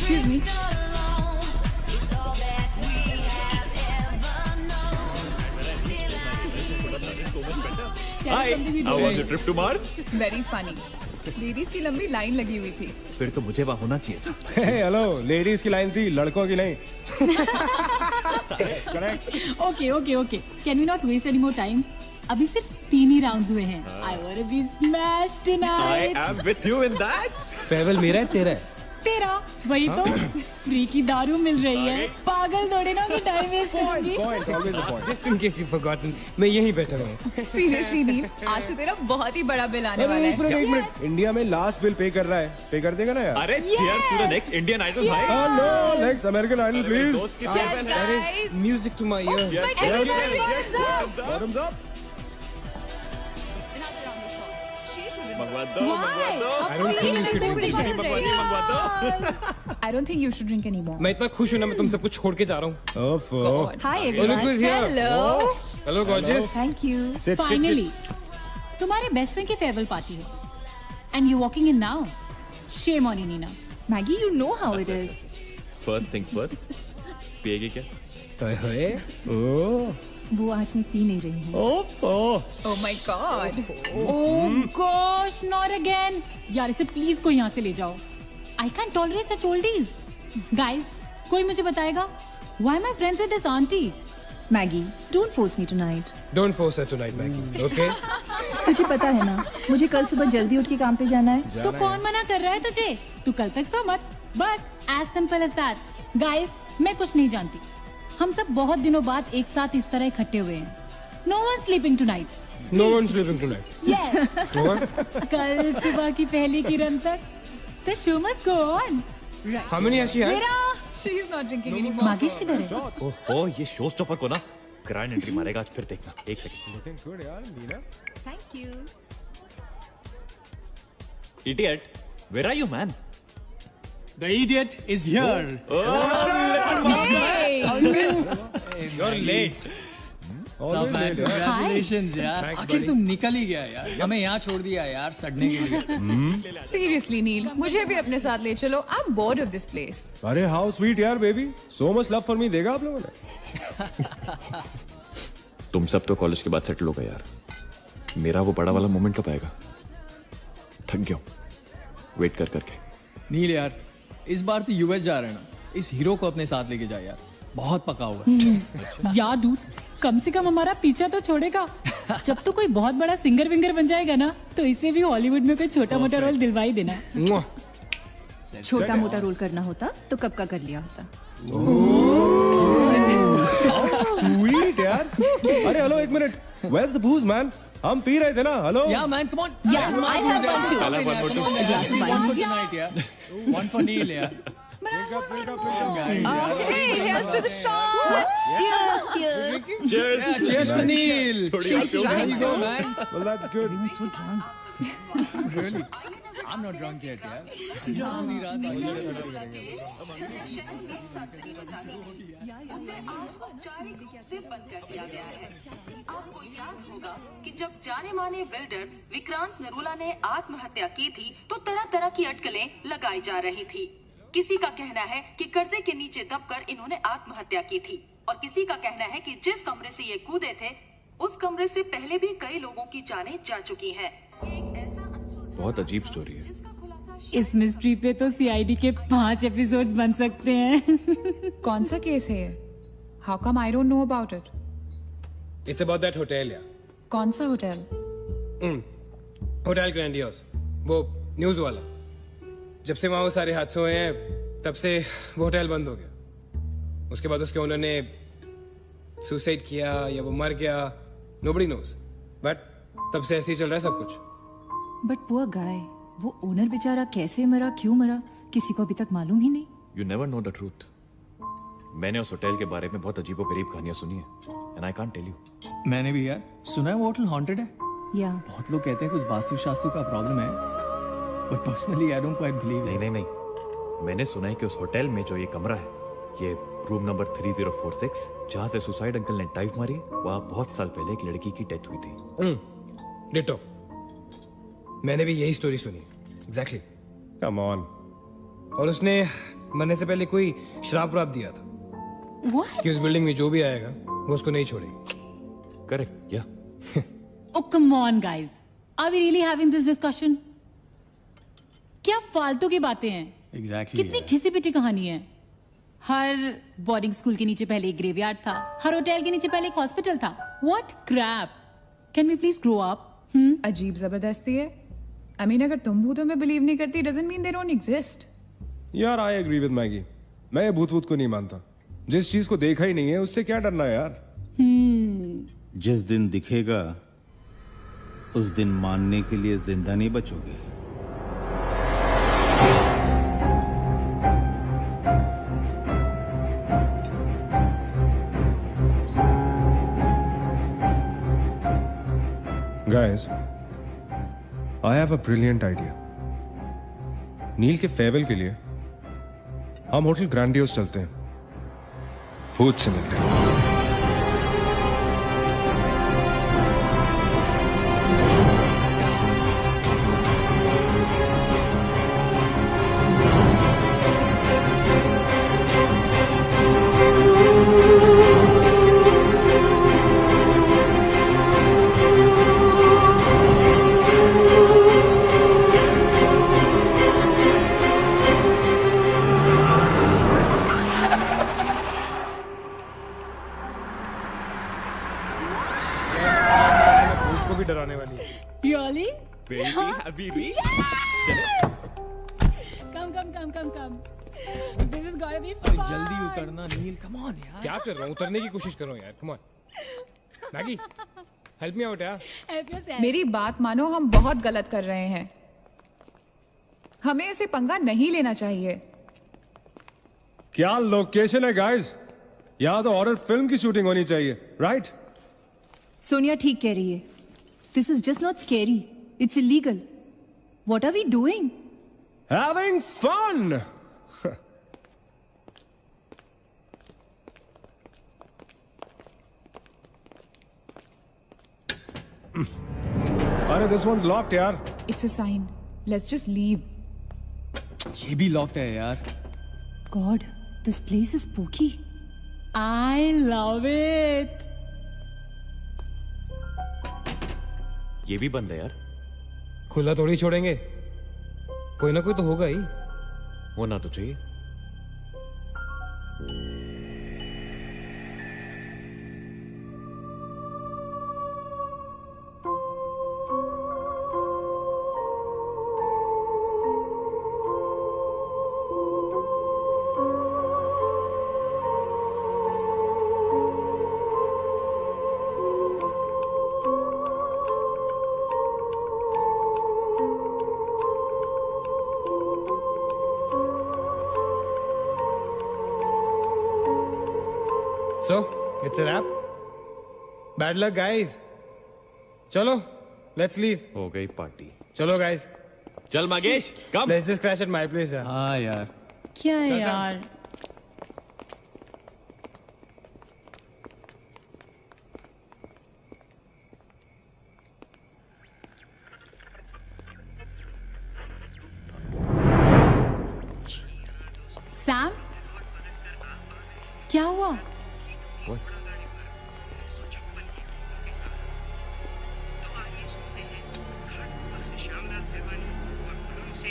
Excuse me. Hi, how was your trip to Mars? Very funny. Ladies की लंबी line लगी हुई थी. फिर तो मुझे वहाँ होना चाहिए था. हेलो, लेडीज की लाइन थी, लड़कों की नहीं. Okay. Can we not waste any more time? अभी सिर्फ 3 ही राउंड्स हुए हैं. I wanna be smashed tonight. I am with you in that. Farewell मेरा है, तेरा है. तेरा वही तो फ्री की दारू मिल रही है. पागल थोड़े ना मैं टाइम वेस्ट करूंगी. Point, always a point. Just in case you've forgotten, मैं यहीं बैठा हूँ. Seriously नील, आज तो तेरा बहुत ही बड़ा बिल आने वाला है. एक मिनट. इंडिया में लास्ट बिल पे कर रहा है. पे कर देगा ना यार? अरे cheers to the next Indian Idol भाई. Hello, next American Idol, please. दोस्त की Cheers, farewell है. guys. Music to my ears. Everybody, thumbs up. Bottoms up. Another round of shots. She should win. मंगवा दो. I don't think you should drink anymore. मंगवा दो. I don't think you should drink anymore. मैं इतना खुश हूँ ना, मैं तुम सब कुछ छोड़ के जा रहा हूँ. God. Hi everyone. Look who's here. Hello. Hello, gorgeous. Thank you. Sit. Finally, तुम्हारे बेस्ट फ्रेंड की फेयरवेल पार्टी है. And you walking in now. Shame on you, Nina. Maggie, you know how it is. First things first. पिएगी क्या? ओए. ओह. वो आज मैं P नहीं रही हूँ. Oh my God. Oh gosh, not again. यार इसे प्लीज कोई यहाँ से ले जाओ. I can't tolerate such oldies. Guys, कोई मुझे बताएगा? Why am I friends with this auntie? Maggie, don't force me tonight. Don't force her tonight, Maggie. Okay? तुझे पता है ना, मुझे कल सुबह जल्दी उठ के काम पे जाना है. तो कौन मना कर रहा है तुझे? तू कल तक सो मत. बस as simple as that. Guys, मैं कुछ नहीं जानती. हम सब बहुत दिनों बाद एक साथ इस तरह इकट्ठे हुए हैं. No one sleeping tonight. No one's sleeping tonight. Yeah. What? कल सुबह की पहली किरण तक the show must go on. Right. How many has she had? मेरा She is not drinking anymore. मागिश किधर है? ओहो, ये शो स्टॉपर को ना ग्रैंड एंट्री मारेगा आज. फिर देखना. एक सेकंड. Looking good, यार, Neena. Thank you. Idiot, where are you, man? The idiot is here. Hey. You're late. सब man, congratulations यार. Thanks, आखिर buddy. तुम निकल ही गया यार. हमें यहाँ छोड़ दिया यार सड़ने के लिए. Seriously नील, मुझे भी अपने साथ ले चलो. I'm bored of this place. अरे how sweet यार, baby. So much love for me देगा आप लोगों ने. तुम सब तो कॉलेज के बाद सेटल हो गए यार. मेरा वो बड़ा वाला मोमेंट कब आएगा? थक गया हूँ वेट कर करके. नील यार, इस बार तो यूएस जा रहे हैं ना. इस हीरो को अपने साथ लेके जा यार. बहुत पका हुआ है. याद दूर कम से कम हमारा पीछा तो छोड़ेगा. जब तो कोई बहुत बड़ा सिंगर विंगर बन जाएगा ना, तो इसे भी हॉलीवुड में कोई छोटा मोटा रोल दिलवाई देना. छोटा मोटा रोल करना होता तो कब का कर लिया होता. Sweet यार. अरे हेलो, एक minute. Where's the booze, man? हम पी रहे थे ना. Hello. Yeah man, come on. Yeah, I have one too. I'll have one more too. One for tonight यार. One for Neil यार. Okay, here's to the shots. Cheers, cheers. Cheers. Yeah, cheers to Neil. थोड़ी और पियो. There you go man. Well, that's good. Really? I'm not drunk yet यार. पूरी रात से बंद कर दिया गया है. आपको याद होगा कि जब जाने माने बिल्डर विक्रांत नरूला ने आत्महत्या की थी, तो तरह तरह की अटकलें लगाई जा रही थी. किसी का कहना है कि कर्जे के नीचे दबकर इन्होंने आत्महत्या की थी, और किसी का कहना है कि जिस कमरे से ये कूदे थे, उस कमरे से पहले भी कई लोगों की जानें जा चुकी हैं. बहुत अजीब स्टोरी है. इस मिस्ट्री पे तो सीआईडी के 5 एपिसोड्स बन सकते हैं. कौन सा केस है ये? How come I don't know about it? It's about that hotel यार. कौन सा होटल? Hotel grandiose. वो न्यूज वाला. जब से वहाँ वो सारे हादसे हुए हैं, तब से वो होटल बंद हो गया. उसके बाद उसके ओनर ने सुसाइड किया या वो मर गया, nobody knows. बट तब से ऐसे ही चल रहा है सब कुछ. But poor guy, वो ओनर बेचारा कैसे मरा, क्यों मरा, किसी को अभी तक मालूम ही नहीं. You never know the truth. मैंने उस होटल के बारे में बहुत अजीबोगरीब कहानियां सुनी है. And I can't tell you. मैंने भी यार सुना है वो होटल हॉन्टेड है. या बहुत लोग कहते हैं कुछ वास्तुशास्त्र का प्रॉब्लम है. But personally I don't quite believe it. नहीं. मैंने सुना है कि उस होटल में जो ये कमरा है, ये रूम नंबर 3046, जहाँ से सुसाइड अंकल ने डाइव मारी, वहाँ बहुत साल पहले एक लड़की की डेथ हुई थी. डिटो. मैंने भी यही स्टोरी सुनी. एग्जैक्टली. Come on. और उसने मरने से पहले कोई श्राप व्राप दिया था What? कि उस बिल्डिंग में जो भी आएगा वो उसको नहीं छोड़ेगी। करेक्ट या Oh, come on, guys. Are we really having this discussion? क्या फालतू की बातें हैं? एग्जैक्टली कितनी घिसी पिटी कहानी है। हर बोर्डिंग स्कूल के नीचे पहले एक ग्रेवयार्ड था, हर होटल के नीचे पहले एक हॉस्पिटल था। What crap? Can we please grow up? अजीब जबरदस्ती है। आई मीन अगर तुम भूतों में बिलीव नहीं करती doesn't mean they don't exist. यार आई एग्री विद मैगी। मैं भूत वूत को नहीं मानता। जिस चीज को देखा ही नहीं है उससे क्या डरना है यार। जिस दिन दिखेगा उस दिन मानने के लिए जिंदा नहीं बचोगे। Guys, I have a brilliant idea. नील के फेयरवेल के लिए हम होटल ग्रैंडियोस चलते हैं, भूत से मिलने। भूत को भी डराने वाली है। Really? Habibi Come. This is gonna be अरे fun. जल्दी उतरना नील, कम ऑन यार। क्या कर रहा हूँ? उतरने की कोशिश कर रहा हूँ यार। Come on Maggi, help me out यार। Help yourself. मेरी बात मानो, हम बहुत गलत कर रहे हैं। हमें ऐसे पंगा नहीं लेना चाहिए। क्या लोकेशन है गाइस? यहाँ तो हॉरर फिल्म की शूटिंग होनी चाहिए, राइट? सोनिया ठीक कह रही है। This is just not scary, it's illegal. What are we doing? Having fun. अरे this one's locked यार। It's a sign, let's just leave. ये भी लॉक्ड है यार। God, this place is spooky. I love it. ये भी बंद है यार। खुला थोड़ी छोड़ेंगे, कोई ना कोई तो होगा ही। होना तो चाहिए। So, it's a wrap. Bad luck, guys. चलो, let's leave. हो गई पार्टी। चलो, guys. चल मागेश, कम। Let's just crash at my place. यार। हाँ यार। क्या है चल, यार? सैम, क्या हुआ?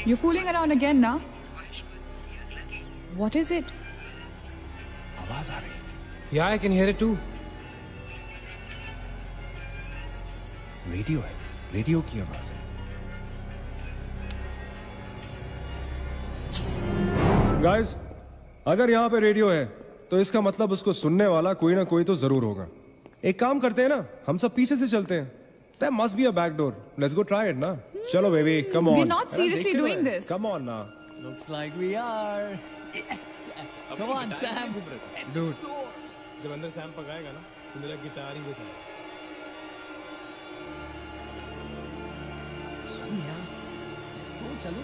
You're fooling around again now. What is it? आवाज आ रही है। Yeah, I can hear it too. Radio है, रेडियो की आवाज है। गाइस, अगर यहाँ पे रेडियो है तो इसका मतलब उसको सुनने वाला कोई ना कोई तो जरूर होगा। एक काम करते हैं ना, हम सब पीछे से चलते हैं। There must be a back door. Let's go try it ना। चलो baby, come on. We're not seriously doing this. Come on ना। Looks like we are. Yes. Come on, Sam. Dude, जब अंदर सैम पकाएगा ना, तो मेरा गिटार ही बजाएगा। Sonia, let's go, चलो।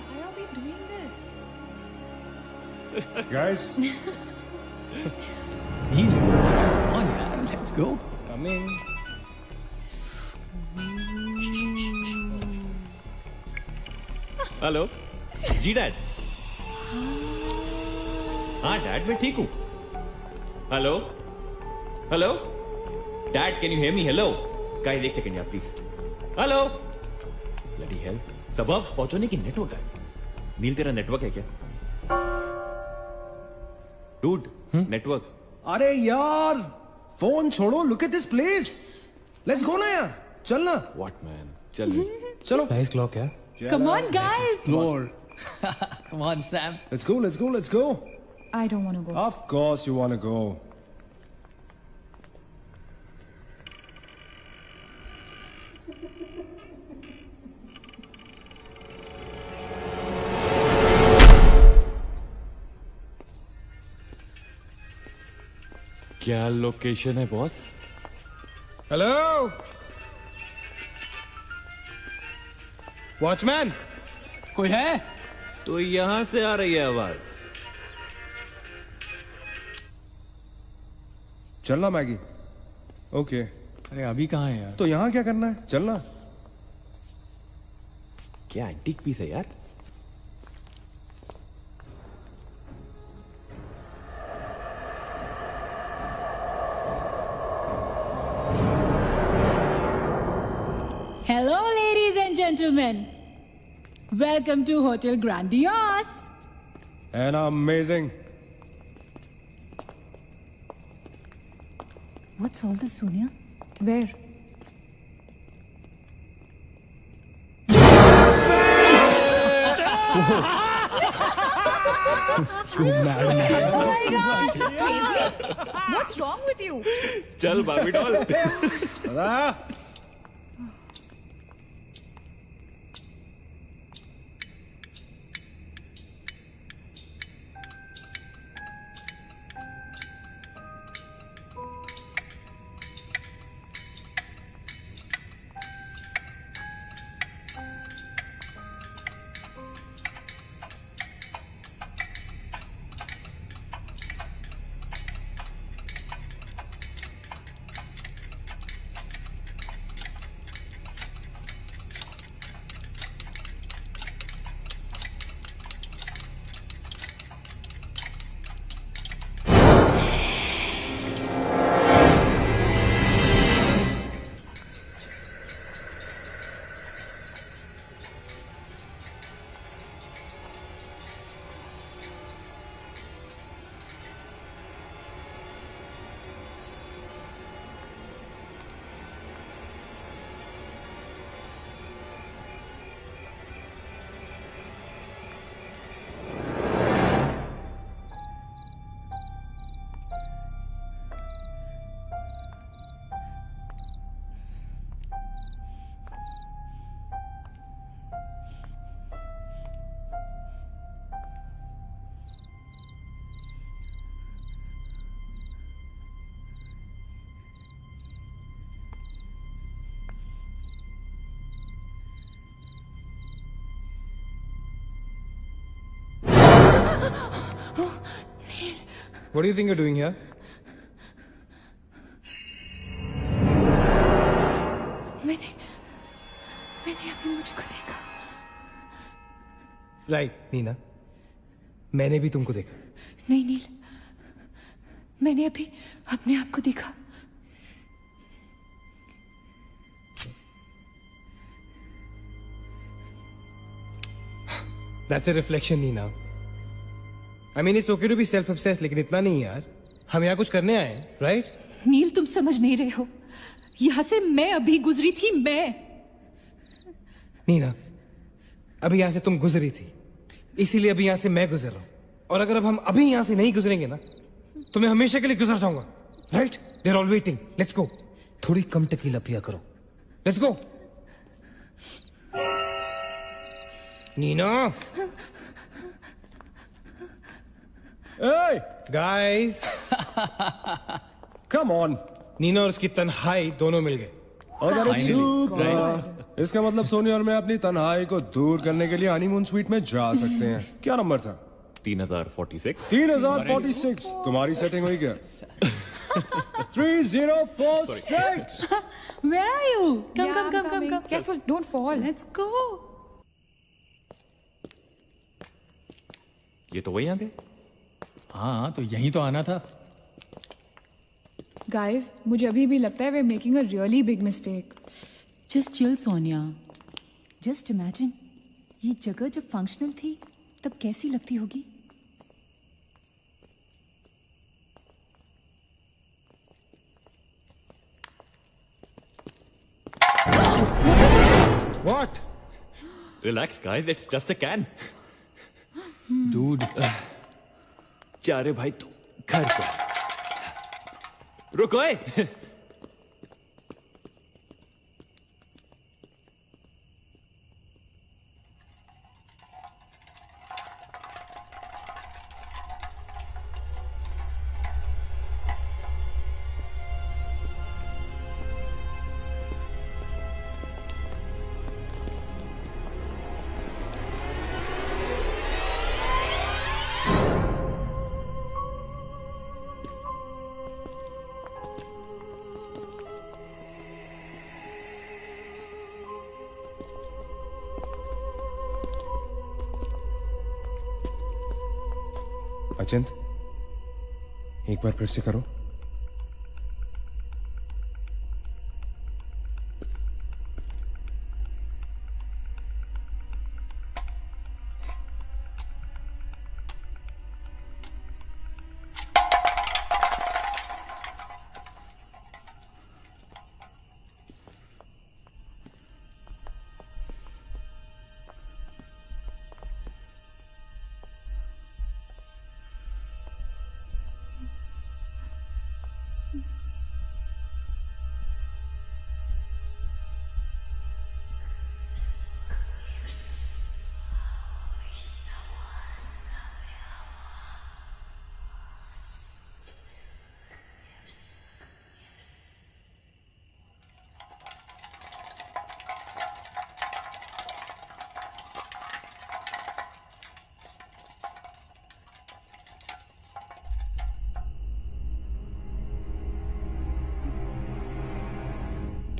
Why are we doing this? Guys, Neel, come on यार, let's go. Come in. Hello ji dad. हाँ डैड मैं ठीक हूँ. Hello hello dad can you hear me? Hello guys एक सेकंड यार प्लीज. Hello bloody hell. सबब पहुंचने की नेटवर्क है. नील तेरा नेटवर्क है क्या? Dude network. अरे यार फोन छोड़ो. Look at this place. Let's go ना यार. चलना. व्हाट मैन चल. चलो. नाइस क्लॉक है. Come on, guys. Explore. Come on, Sam. Let's go. Let's go. Let's go. I don't want to go. Of course you want to go. क्या location है boss? Hello watchman. कोई है? तो यहां से आ रही है आवाज. चलना मैगी. ओके. अरे अभी कहाँ है यार? तो यहाँ क्या करना है? चलना. क्या एंटीक पीस है यार. Hello, ladies and gentlemen. Welcome to Hotel Grandiose. And amazing. What's all this, Sonia? Where? Crazy? What's wrong with you? चल बाबी doll. What do you think you're doing here? मैंने अभी मुझको देखा. राइट नीना. मैंने भी तुमको देखा. नहीं नील, मैंने अभी अपने आप को देखा. That's a reflection, Nina. I mean, it's okay to be self-obsessed, लेकिन इतना नहीं यार. हम यहाँ कुछ करने आए हैं, right? नील तुम समझ नहीं रहे हो. यहाँ से मैं अभी गुजरी थी. मैं नीना, अभी यहाँ से तुम गुजरी थी, इसीलिए अभी यहाँ से मैं गुजर रहा हूँ. और अगर अब हम अभी यहाँ से नहीं गुजरेंगे ना, तो मैं हमेशा के लिए गुजर जाऊंगा. Right? They're all waiting. Let's go. थोड़ी कम टकीला पिया करो. Let's go. Neena. Hey, Guys. come on. Neena और उसकी तन्हाई दोनों मिल गए. Oh, that is super. इसका मतलब सोनी और मैं अपनी तन्हाई को दूर करने के लिए हनीमून स्वीट में जा सकते हैं. क्या नंबर था? 3046. 3046. तुम्हारी सेटिंग हुई क्या? 3046. Where are you? Come, Yeah, come, I'm come, come, coming. come. Careful, don't fall. Let's go. ये तो वही आ गए. हाँ तो यही तो आना था। गाइस मुझे अभी भी लगता है way making a really big mistake. Just chill Sonia, just imagine ये जगह जब फंक्शनल थी तब कैसी लगती होगी। What? Relax, guys. It's just a can. Dude. जा रे भाई तू घर जा। रुको ए। अचिंत, एक बार फिर से करो।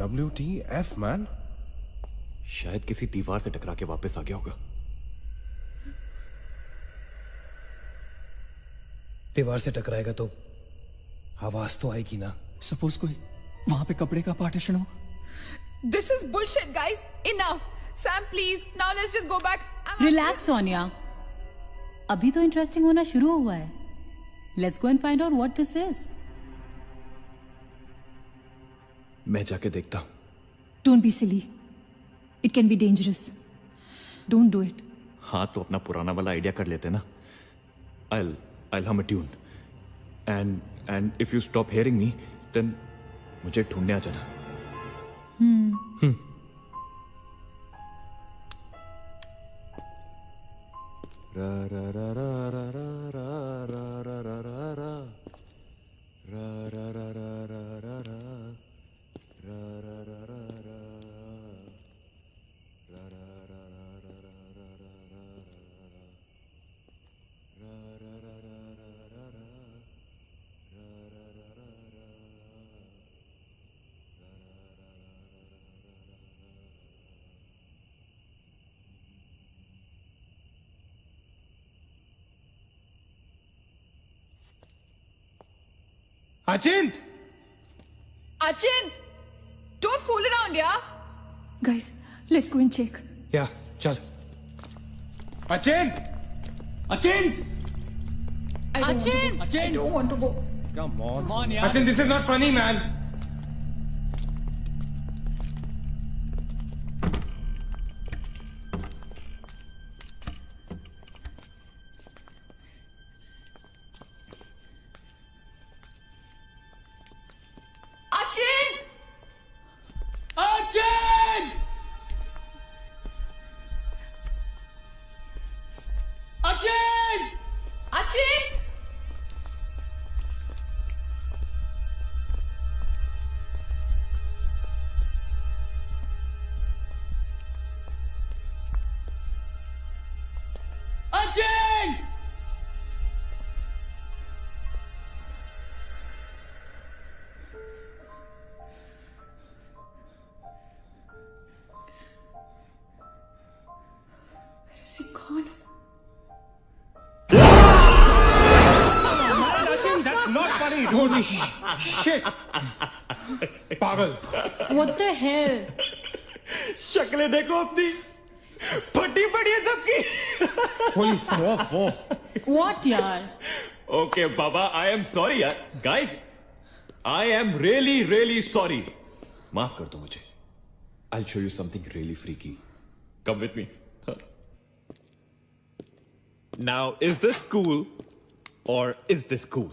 WTF man? शायद किसी दीवार से टकरा के वापस आ गया होगा। दीवार से टकराएगा तो आवाज तो आएगी ना। सपोज कोई वहां पे कपड़े का पार्टीशन हो। This is bullshit, guys. Enough. Sam, please. Now let's just go back. Relax Sonia, अभी तो इंटरेस्टिंग होना शुरू हुआ है। Let's go and find out what this is. मैं जाके देखता हूं। Don't be silly. It can be dangerous. Don't do it. हाँ तो अपना पुराना वाला आइडिया कर लेते ना। I'll hum a tune. And if you stop hearing me, then मुझे ढूंढने आ जाना। रा रा रा रा रा रा रा रा रा रा रा रा रा रा रा रा रा रा अचिंत! Achin! Don't fool around, yeah? Guys, let's go and check. या चल। अचिंत! अचिंत! Achin! I don't want to go. Come on. अचिंत, this is not funny, man. Achin! Achin! Achin! Achin! Achin! Is he gone? Holy shit! पागल. What the hell? शक्लें देखो अपनी, फटी पड़ी है सबकी. Holy fuck! What यार? Okay, Baba, I am sorry यार. Guys, I am really, really sorry. माफ कर दो मुझे. I'll show you something really freaky. Come with me. Now, is this cool or is this cool?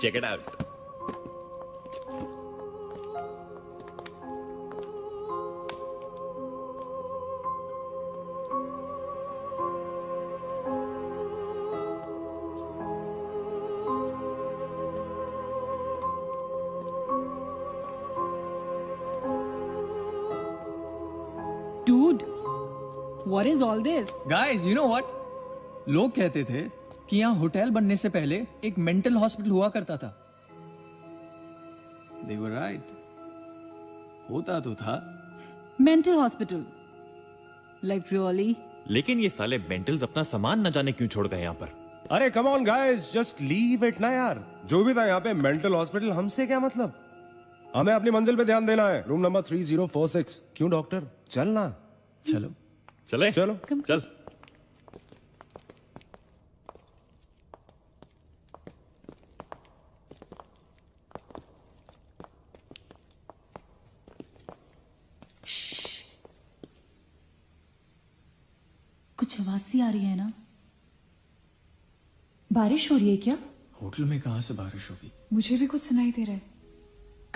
Check it out. Dude, what is all this? Guys you know what, लोग कहते थे कि यहाँ hotel बनने से पहले एक मेंटल हॉस्पिटल हुआ करता था. They were right. होता तो था. Mental hospital. Like really? लेकिन ये साले मेंटल्स अपना सामान न जाने क्यों छोड़ गए यहाँ पर. अरे come on guys, just leave it ना यार. जो भी था यहाँ पे मेंटल हॉस्पिटल, हमसे क्या मतलब. हमें अपनी मंजिल पे ध्यान देना है. Room number 3046. क्यों डॉक्टर, चलना. चलो चले चलो चल. कुछ आवाज सी आ रही है ना? बारिश हो रही है क्या? होटल में कहाँ से बारिश होगी? मुझे भी कुछ सुनाई दे रहा है.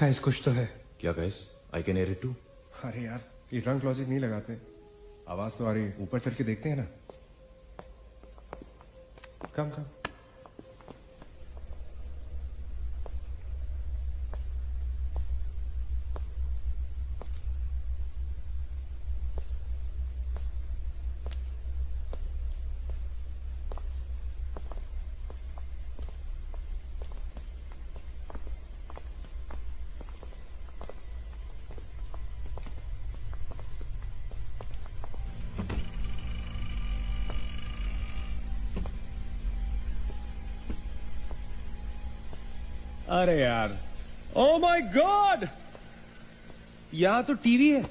Guys, कुछ तो है. क्या guys, I can hear it too. अरे यार, ये ड्रंक लॉजिक नहीं लगाते. आवाज तो आ रही है. ऊपर चढ़ के देखते हैं ना. कम कम. अरे यार, ओ माय गॉड, यहाँ तो टीवी है.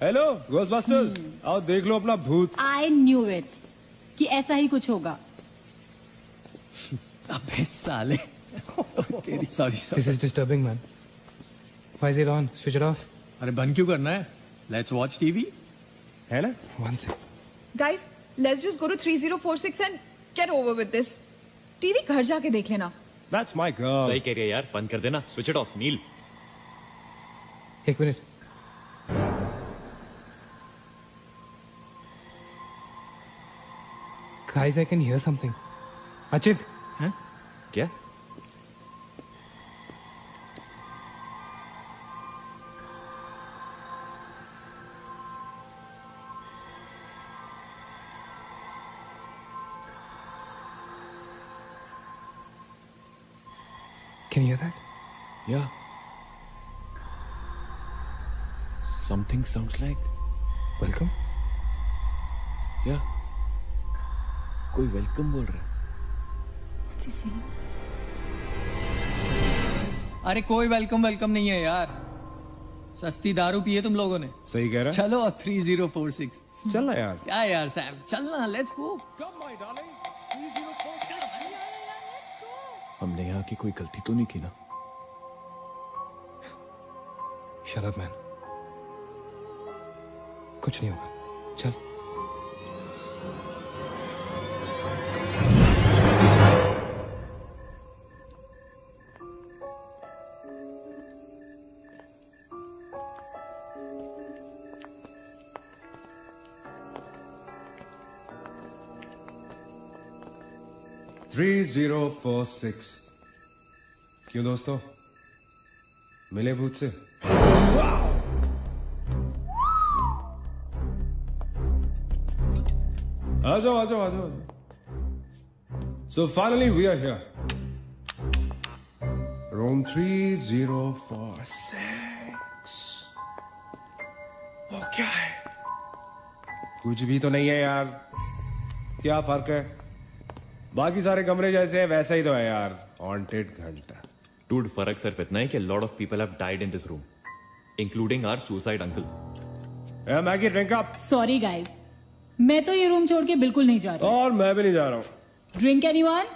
हेलो घोस्टबस्टर्स, आओ देख लो अपना भूत. I knew it कि ऐसा ही कुछ होगा. अबे साले. तेरी sorry. This is disturbing, man. Why is it on? Switch it off. अरे बंद क्यों करना है? Let's watch TV. है ना. One sec. Guys, let's just go to 3046 and get over with this. TV घर जाके देख लेना. That's my girl. सही कह रही है यार, बंद कर देना. स्विच इट ऑफ नील. एक minute. Guys, I can hear something. Achit. हैं? क्या? Can you hear that? Yeah. Something sounds like. Welcome. Yeah. कोई वेलकम बोल रहा है. What's he saying? अरे कोई वेलकम नहीं है यार. सस्ती दारू पिए तुम लोगों ने. सही कह रहा है. चलो 3046. चलना यार. क्या यार सैम, चलना. Let's go. हमने यहाँ की कोई गलती तो नहीं की ना. Shut up, man. कुछ नहीं होगा. चल. $3046. क्यों दोस्तों, मिले भूत से? आ जाओ आ जाओ आ जाओ. So finally we are here. Room 3046. वो क्या है? कुछ भी तो नहीं है यार. क्या फर्क है? बाकी सारे कमरे जैसे है वैसा ही तो है यार. हॉन्टेड घंटा। Dude, फर्क सिर्फ इतना है कि lot of people have died in this room, including our suicide uncle. Maggi drink up. Sorry guys, मैं तो ये रूम छोड़ के बिल्कुल नहीं जा रही। और मैं भी नहीं जा रहा हूँ। Drink anyone?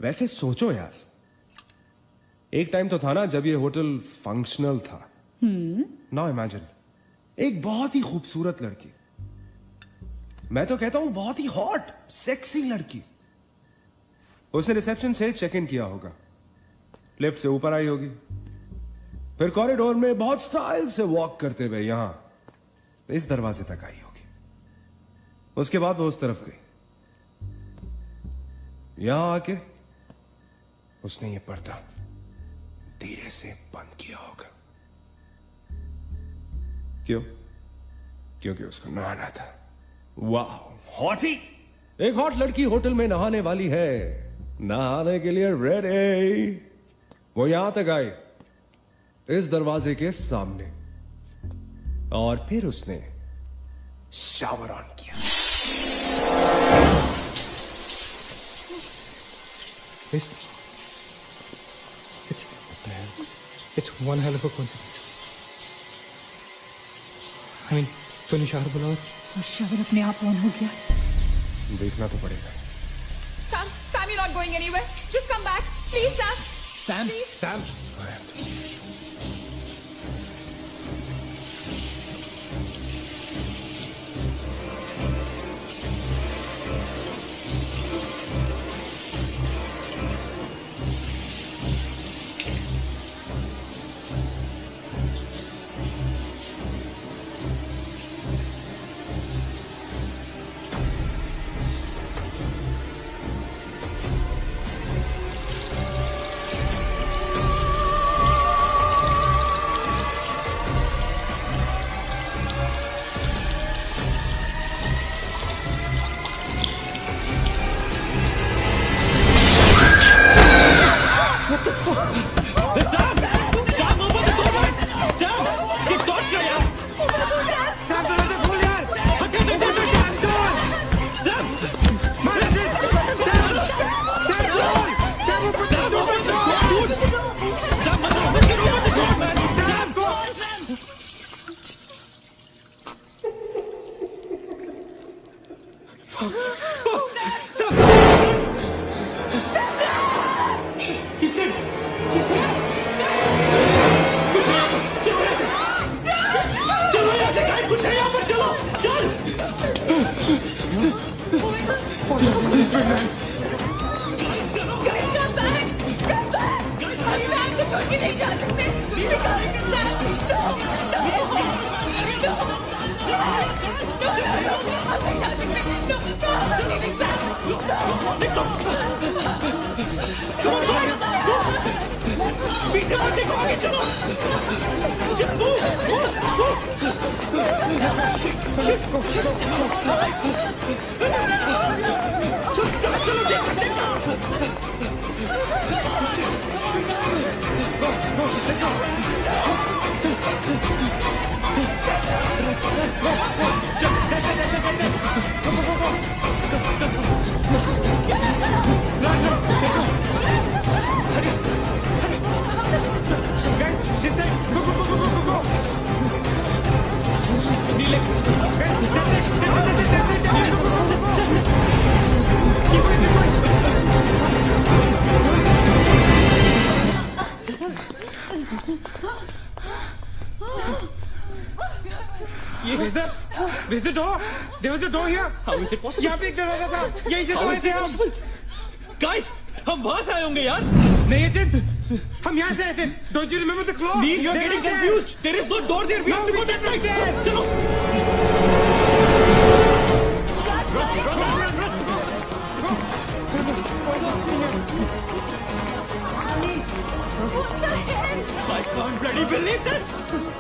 वैसे सोचो यार, एक टाइम तो था ना जब ये होटल फंक्शनल था। नाउ इमेजिन, एक बहुत ही खूबसूरत लड़की, मैं तो कहता हूं बहुत ही हॉट सेक्सी लड़की, उसने रिसेप्शन से चेक इन किया होगा, लिफ्ट से ऊपर आई होगी, फिर कॉरिडोर में बहुत स्टाइल से वॉक करते हुए यहां इस दरवाजे तक आई होगी। उसके बाद वो उस तरफ गई, यहां आके उसने ये पर्दा धीरे से बंद किया होगा। क्यों? क्योंकि उसको नहाना था। वाह, हॉटी! एक हॉट लड़की होटल में नहाने वाली है, नहाने के लिए रेडी। वो यहां तक आई, इस दरवाजे के सामने, और फिर उसने शावर ऑन किया। It's one hell of a coincidence. I mean, तूने शावर बोला और शावर अपने आप ऑन हो गया। देखना तो पड़ेगा। Sam, you're not going anywhere. Just come back, please, Sam. Sam, Please. Sam. Guys, come back! Come back! हम Sam को छोड़ के नहीं जा सकते। Sam, no! हम नहीं जा सकते। No! Leaving Sam! पीछे मत देखो, आगे चलो। Is the door? There was a door here. How is it possible? यहाँ पे एक दरवाजा था, यहीं से तो आए थे हम। Guys, हम वहां से आए होंगे यार। नहीं अजित, हम यहाँ से आए थे। Don't you remember the claw? Please, you're getting confused. There is no door there. We have to go that way. चलो। I can't bloody believe this.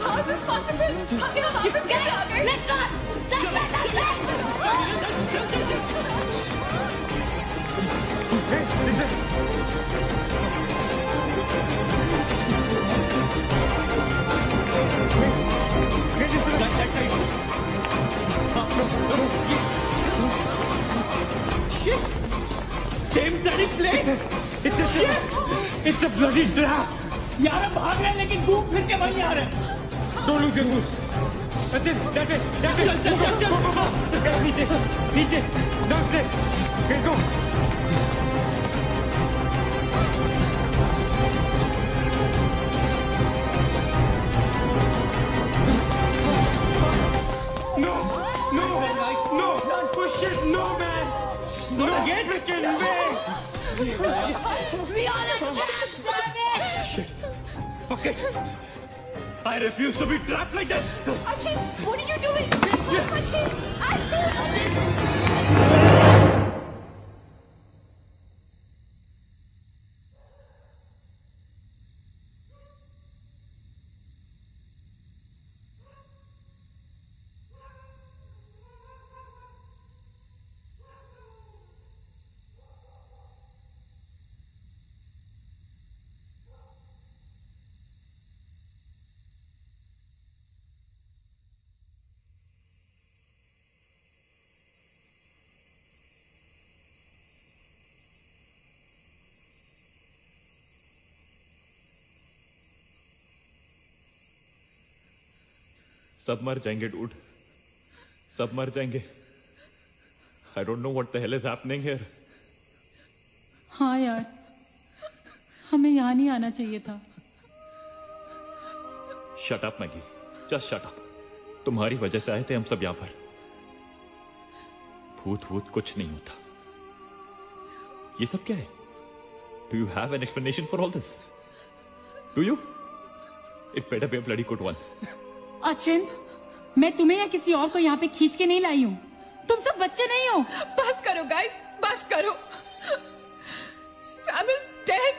How is this possible? हम यहाँ वापस कैसे आ गए? Let's run! Same place. It's a ship. It's a bloody trap. यार हम भाग रहे हैं लेकिन घूम फिर के वहीं आ रहे हैं. Don't lose your cool. Sachin, that way. चल. Guys, नीचे. Downstairs. Guys, go. No. Push it. No, man. No, get freaking way. We are a trap, damn it! Fuck it. I refuse to be trapped like this. Achin, what are you doing? Achin! सब मर जाएंगे dude, सब मर जाएंगे. I don't know what the hell is happening here. हाँ यार, हमें यहाँ नहीं आना चाहिए था. Shut up Maggi, just shut up. तुम्हारी वजह से आए थे हम सब यहाँ पर. भूत कुछ नहीं होता. ये सब क्या है? Do you have an explanation for all this? Do you? It better be a bloody good one. Achin, मैं तुम्हें या किसी और को यहाँ पे खींच के नहीं लाई हूँ. तुम सब बच्चे नहीं हो. बस करो guys, बस करो. Sam is dead.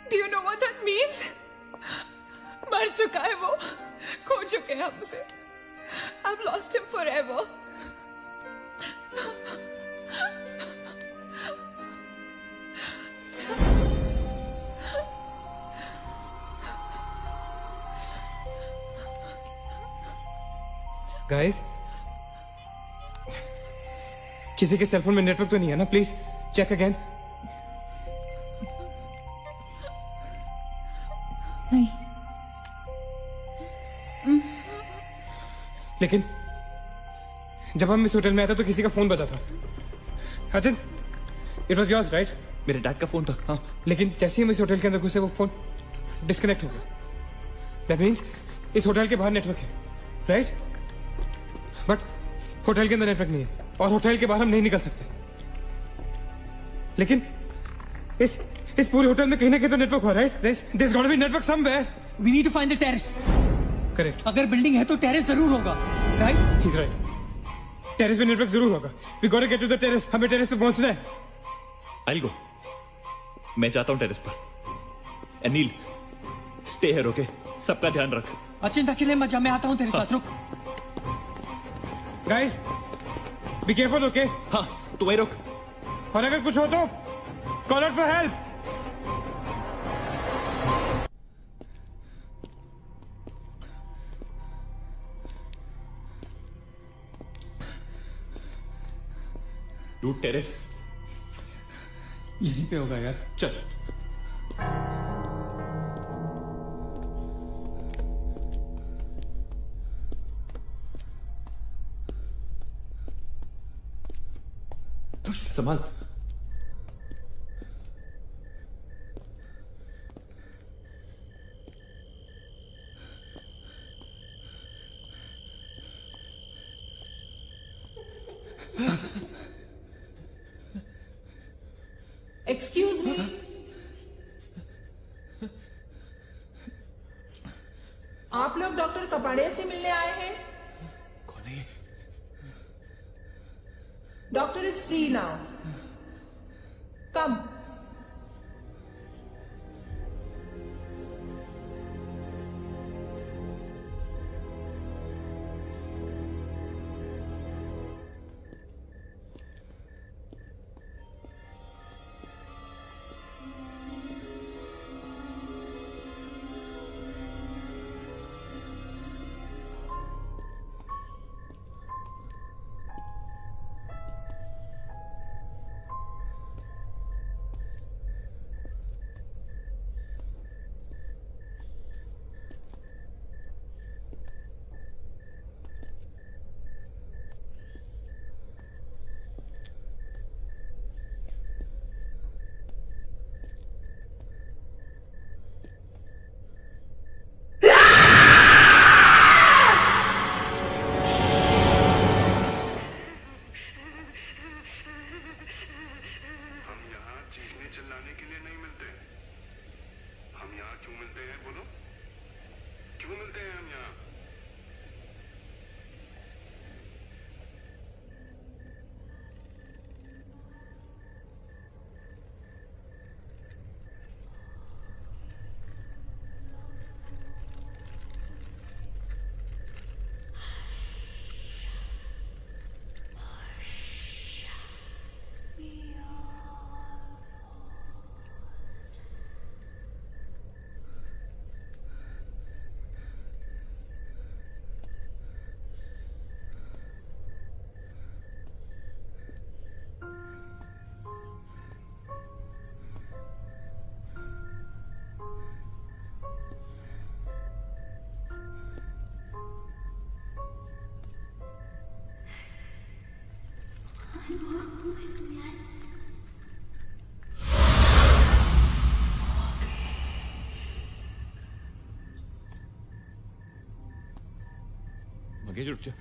Do you know what that means? मर चुका है वो. खो चुके हैं हम उसे. I've lost him forever. Guys, किसी के सेलफोन में नेटवर्क तो नहीं है ना? Please check again. नहीं. लेकिन जब हम इस होटल में आए थे तो किसी का फोन बजा था. Achin, it was yours right? मेरे डैड का फोन था. हाँ. लेकिन जैसे ही हम इस होटल के अंदर घुसे वो फोन डिस्कनेक्ट हो गया. दैट मीन्स इस होटल के बाहर नेटवर्क है, राइट? बट होटल के अंदर नेटवर्क नहीं है और होटल के बाहर हम नहीं निकल सकते. लेकिन इस पूरे होटल में कहीं ना कहीं तो नेटवर्क हो, right? There's got to be network somewhere. We need to find the terrace. Correct. अगर बिल्डिंग है तो टेरेस जरूर होगा, राइट? He's right. टेरेस पे नेटवर्क जरूर होगा. We gotta get to the terrace. हमें टेरेस पे पहुंचना है. I'll go. मैं जाता हूँ टेरेस पर. Anil, stay here, okay? सबका ध्यान रख. अचिंता अकेले मत जा, मैं आता हूँ तेरे साथ. रुक. Guys, be careful, okay? हाँ, तू वहीं रुक. और अगर कुछ हो तो call out for help. Dude terrace यहीं पे होगा यार. चल. संभाल. Excuse me. आप लोग डॉक्टर कपाड़े से मिलने आए हैं? कौन है ये? Doctor is free now. Come. Magesh उठ जा,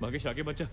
मगेश आगे बचा।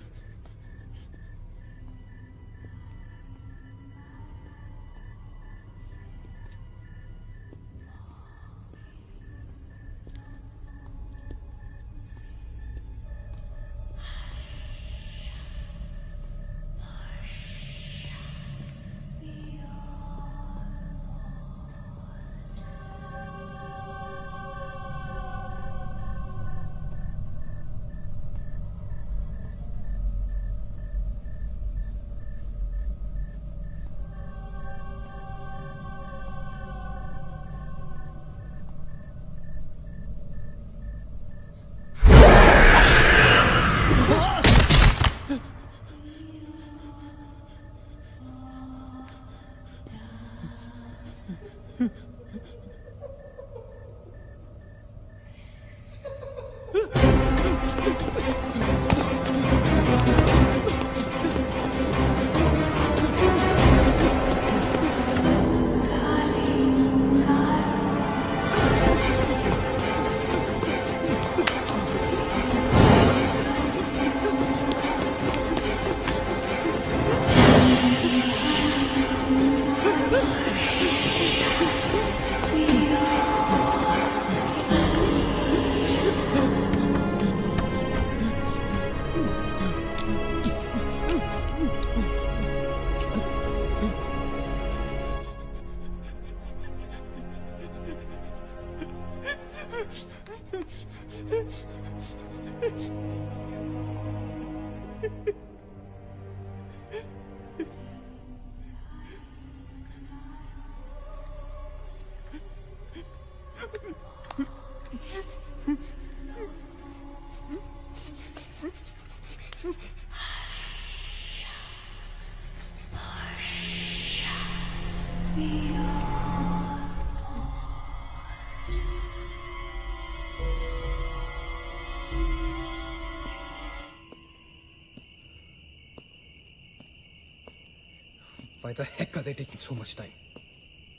Why the heck are they taking so much time?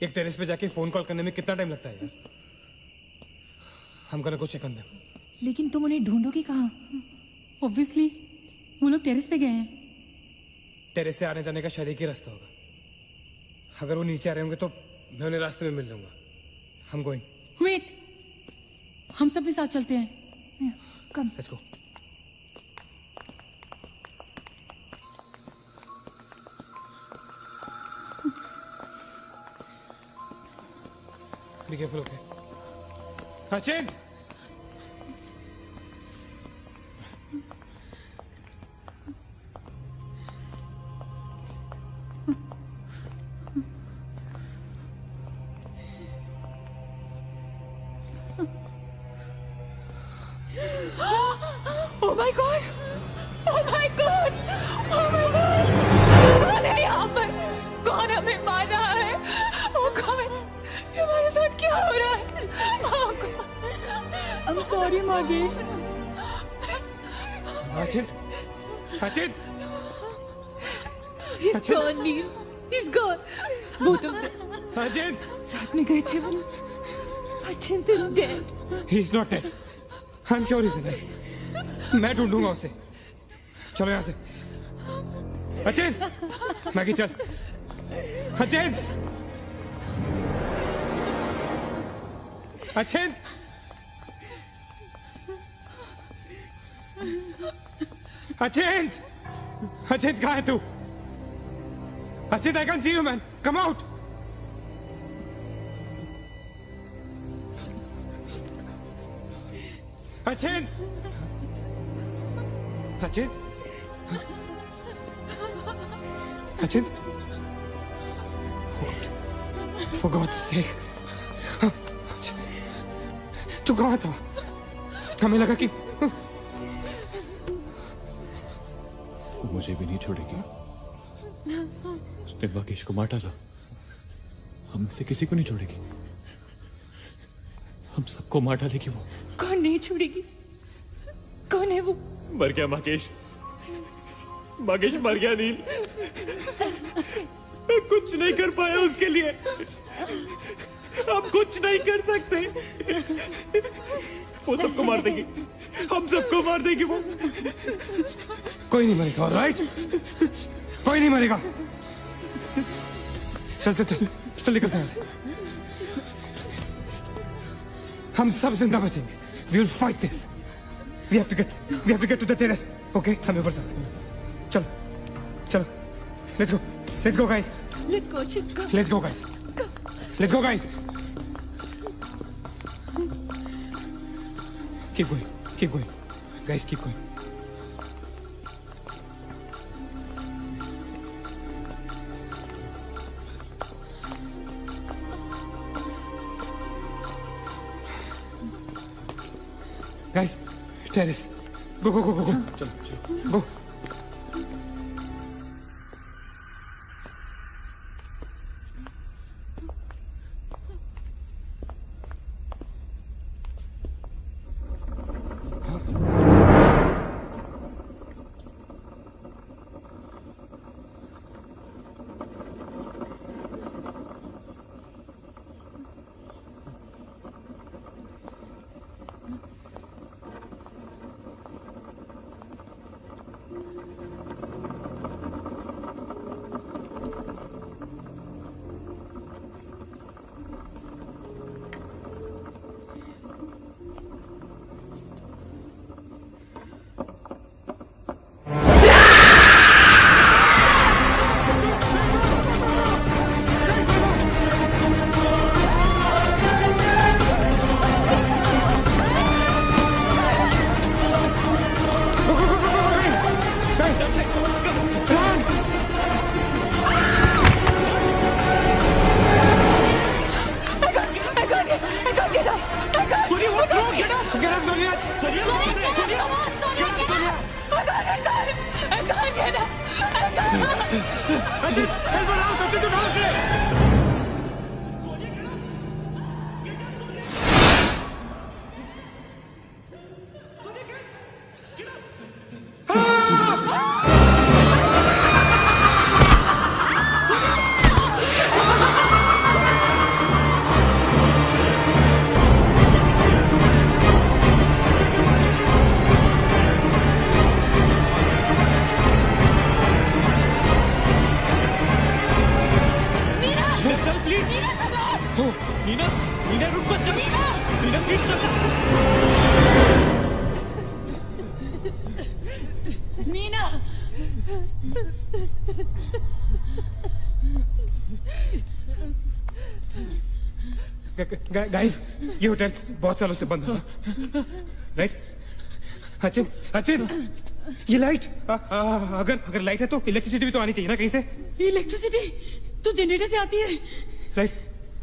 एक टेरेस पे जाके फोन कॉल करने में कितना टाइम लगता है यार? I'm gonna go check on them. लेकिन तुम उन्हें ढूंढोगे कहाँ? ऑब्वियसली वो लोग टेरेस पे गए हैं। टेरेस से आने जाने का शायद एक ही रास्ता होगा। अगर वो नीचे आ रहे होंगे तो मैं उन्हें रास्ते में मिल लूंगा। I'm going. वेट, हम सब भी साथ चलते हैं। कम। Let's go. Be careful, okay? Sachin! Oh my God! Oh my God! Oh my God! कौन है यहाँ पर? कौन हमें मार रहा है? वो कौन? ये हमारे साथ क्या हो रहा है? I'm sorry, Magesh. Sachin! Sachin! He's gone, Neil. He's gone. Both of them. Sachin! साथ में गए थे वो। Sachin is dead. He's not dead. I'm sure he's alive. मैं ढूंढूंगा उसे। चलो यहाँ से। अचिन! मैगी चल। अचिन! अचिन! अचिन! अचिन कहाँ है तू? Achin, I can't see you, man. Come out. Achin! Achin! Achin! For God's sake! तू कहाँ था? हमें लगा कि मुझे भी नहीं छोड़ेगी। उसने राकेश को मार डाला। हम में से किसी को नहीं छोड़ेगी। हम सबको मार डालेगी वो। कौन नहीं छोड़ेगी? कौन है वो? मर गया माकेश। माकेश मर गया नील। मैं कुछ नहीं कर पाया उसके लिए। हम कुछ नहीं कर सकते। वो सबको मार देगी। हम सबको मार देगी वो। कोई नहीं मरेगा, ऑलराइट? कोई नहीं मरेगा। चल चल चल चल निकलते हैं यहाँ से। हम सब जिंदा बचेंगे। We will fight this. We have to get to the terrace. Okay? हमें ऊपर चलो। चलो चलो। Let's go guys. Let's go, Chip. Come. Let's go guys. Let's go guys. Keep going. Guys, keep going. Guys, terrace. Go. चलो. Go. Guys, ये hotel बहुत सालों से बंद है, राइट? अचिन, ये लाइट, अगर लाइट है तो इलेक्ट्रिसिटी भी तो आनी चाहिए ना कहीं से। इलेक्ट्रिसिटी तो जनरेटर से आती है, राइट?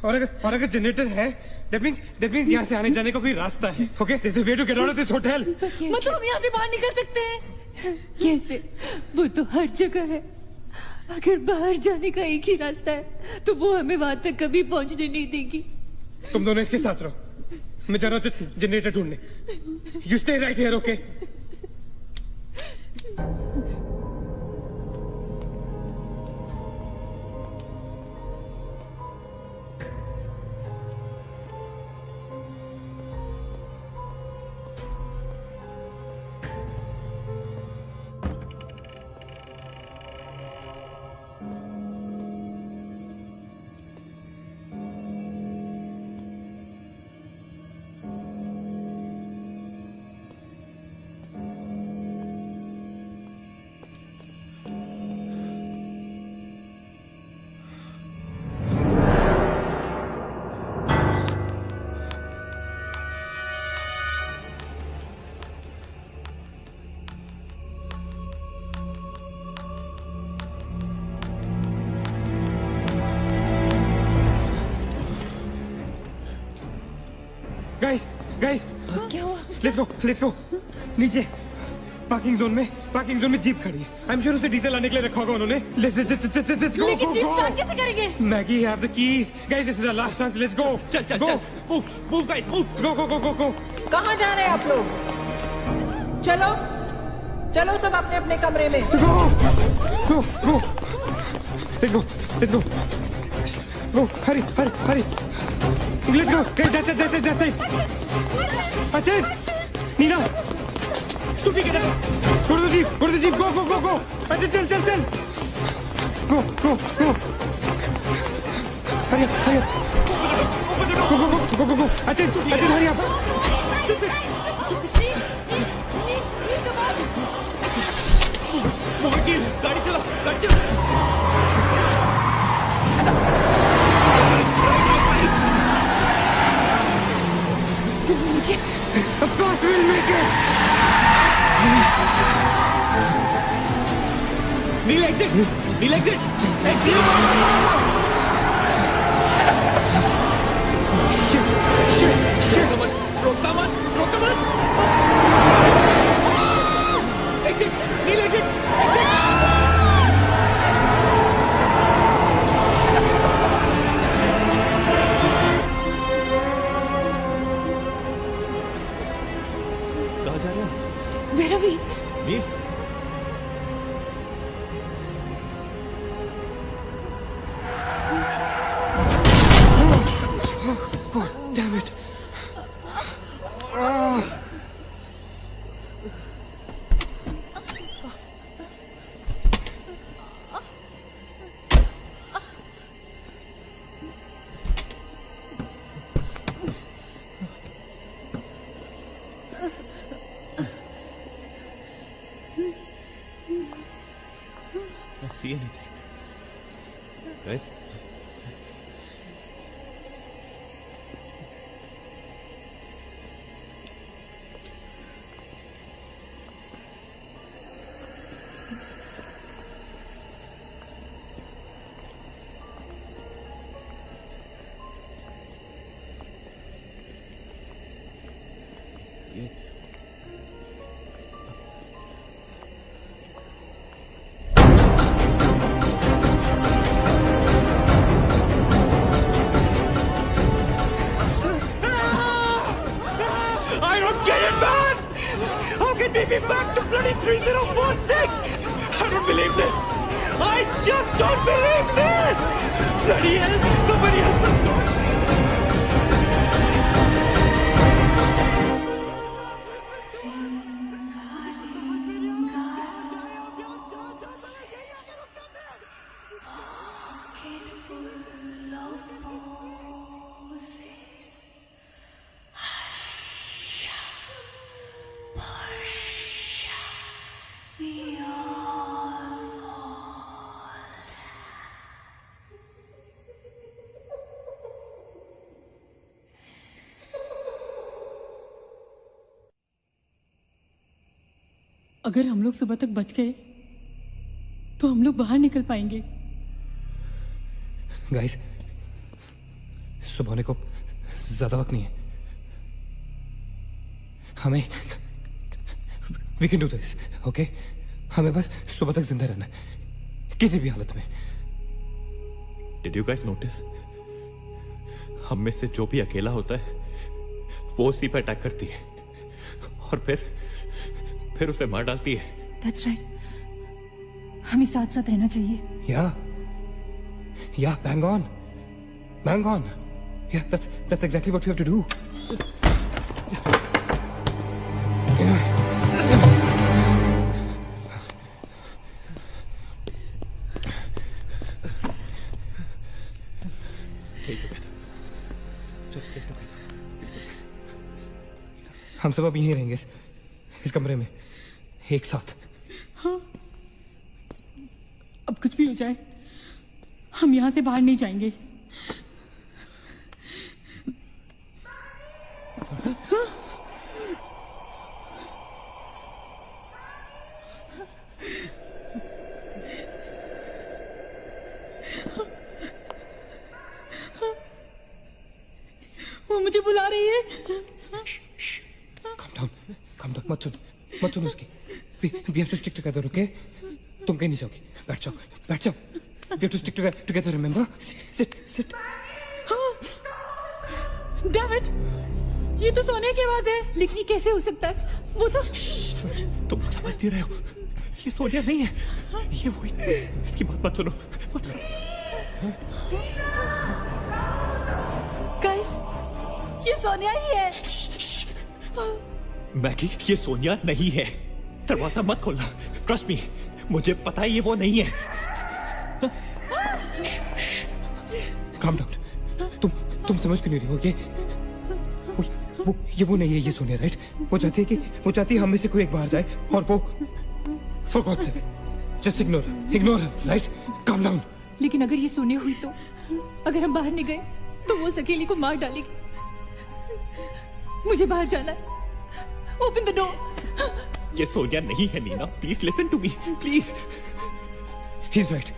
और अगर जनरेटर है, that means यहाँ से आने जाने का कोई रास्ता है। Okay, there's a way to get out of this hotel. मतलब हम यहाँ से बाहर निकल सकते हैं? कैसे? वो तो हर जगह है। अगर बाहर जाने का एक ही रास्ता है, तो वो हमें वहां तक कभी पहुंचने नहीं देगी। तुम दोनों इसके साथ रहो, मैं जा रहा हूँ जनरेटर ढूंढने। You stay right here, okay? Guys, क्या हुआ? let's go, नीचे, पार्किंग जोन में जीप खड़ी है। आई एम श्योर उसे डीजल लाने के लिए रखा होगा उन्होंने। लेट्स गो लेकिन जीप स्टार्ट कैसे करेंगे? Maggie have the keys. Guys this is our last chance. Let's go. चल मूव गाइस मूव। गो। कहाँ जा रहे हैं आप लोग? चलो सब अपने अपने कमरे में। Go. Let's go. Go. Hurry. Let's go. That's it. That's it. Nina. तू भी किधर? Go to the jeep. Go. अच्छा चल. Go. Hurry up. Go. अच्छा hurry up. गाड़ी चला। Of course we'll make it. Neil exit. Shit. रोकता मत. Exit. Neil exit. कहाँ जा रहे हैं? Where are we? Nil Damn it. not see anything. Guys? Take me back to bloody 3046! I don't believe this! I just don't believe this! Bloody hell! Somebody help me! अगर हम लोग सुबह तक बच गए तो हम लोग बाहर निकल पाएंगे। गाइस, सुबह होने को ज्यादा वक्त नहीं है। हमें we can do this, okay? हमें बस सुबह तक जिंदा रहना है, किसी भी हालत में। Did you guys notice? हम में से जो भी अकेला होता है वो उसी पर अटैक करती है और फिर उसे मार डालती है। That's right. हमें साथ साथ रहना चाहिए। Yeah, bang on. Yeah, that's exactly what we have to do. Stay together. Just stay together. हम सब अभी नहीं रहेंगे इस कमरे में एक साथ। हाँ, अब कुछ भी हो जाए हम यहां से बाहर नहीं जाएंगे। हाँ? वो मुझे बुला रही है। Calm down. मत सुन उसकी। We have to stick together, okay? तुम कहीं नहीं जाओगी. बैठ जाओ, बैठ जाओ. We have to stick together, remember? Sit. David, ये तो सोनिया की आवाज है. लेकिन ये कैसे हो सकता है? वो तो तुम समझती रहे हो, ये सोनिया नहीं है, ये वही. इसकी बात मत सुनो, मत सुनो. Guys, ये सोनिया ही है. मैगी, ये सोनिया नहीं है. दरवाजा मत खोलना. ट्रस्ट मी, मुझे पता है ये वो नहीं है. Calm down. तुम समझ क्यों नहीं रही हो? ये वो नहीं है, ये सोनिया, राइट? वो चाहती है हम में से कोई एक बाहर जाए और वो for God's sake, just ignore her, right? Calm down. लेकिन अगर ये सोनिया हुई तो अगर हम बाहर नहीं गए तो वो उस अकेली को मार डालेगी. मुझे बाहर जाना है. Open the door. ये सोनिया नहीं है Neena. Please listen to me, please. He's right.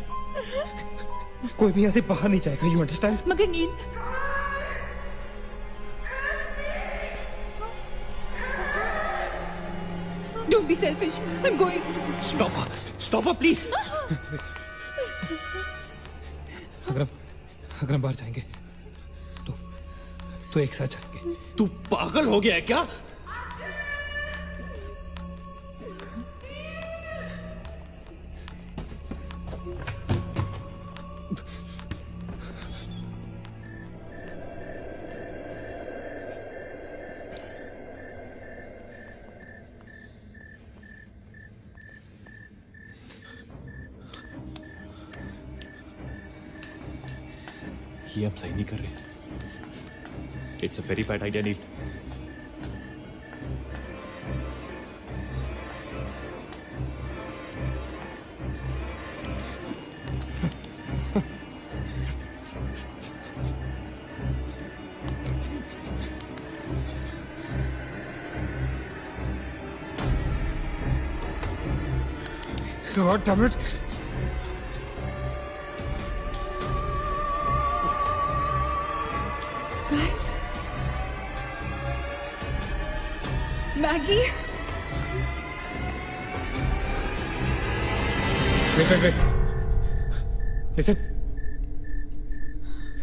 कोई भी यहाँ से बाहर नहीं जाएगा, you understand? मगर नील, don't be selfish. I'm going. Stop her, please. अगर हम बाहर जाएंगे तो एक साथ जाएंगे. तू पागल हो गया है क्या? ये हम सही नहीं कर रहे. It's a very bad idea Neel. God damn it. Guys, Maggie. Wait. Listen.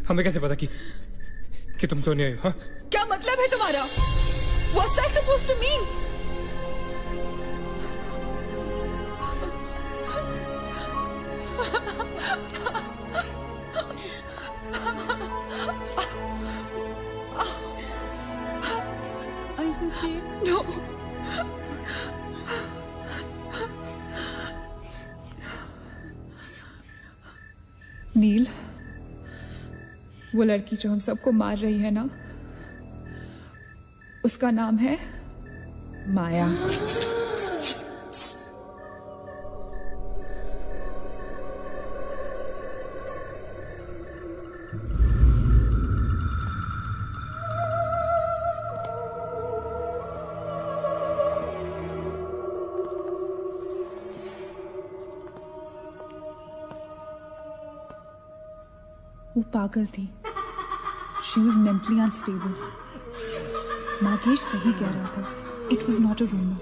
हमें कैसे पता कि तुम सोनिया हो? हाँ? क्या मतलब है तुम्हारा? What's that supposed to mean? Are you okay? No. नील, वो लड़की जो हम सबको मार रही है ना, उसका नाम है माया. वो पागल थी. She was mentally unstable. Nagesh सही कह रहा था. It was not a rumor.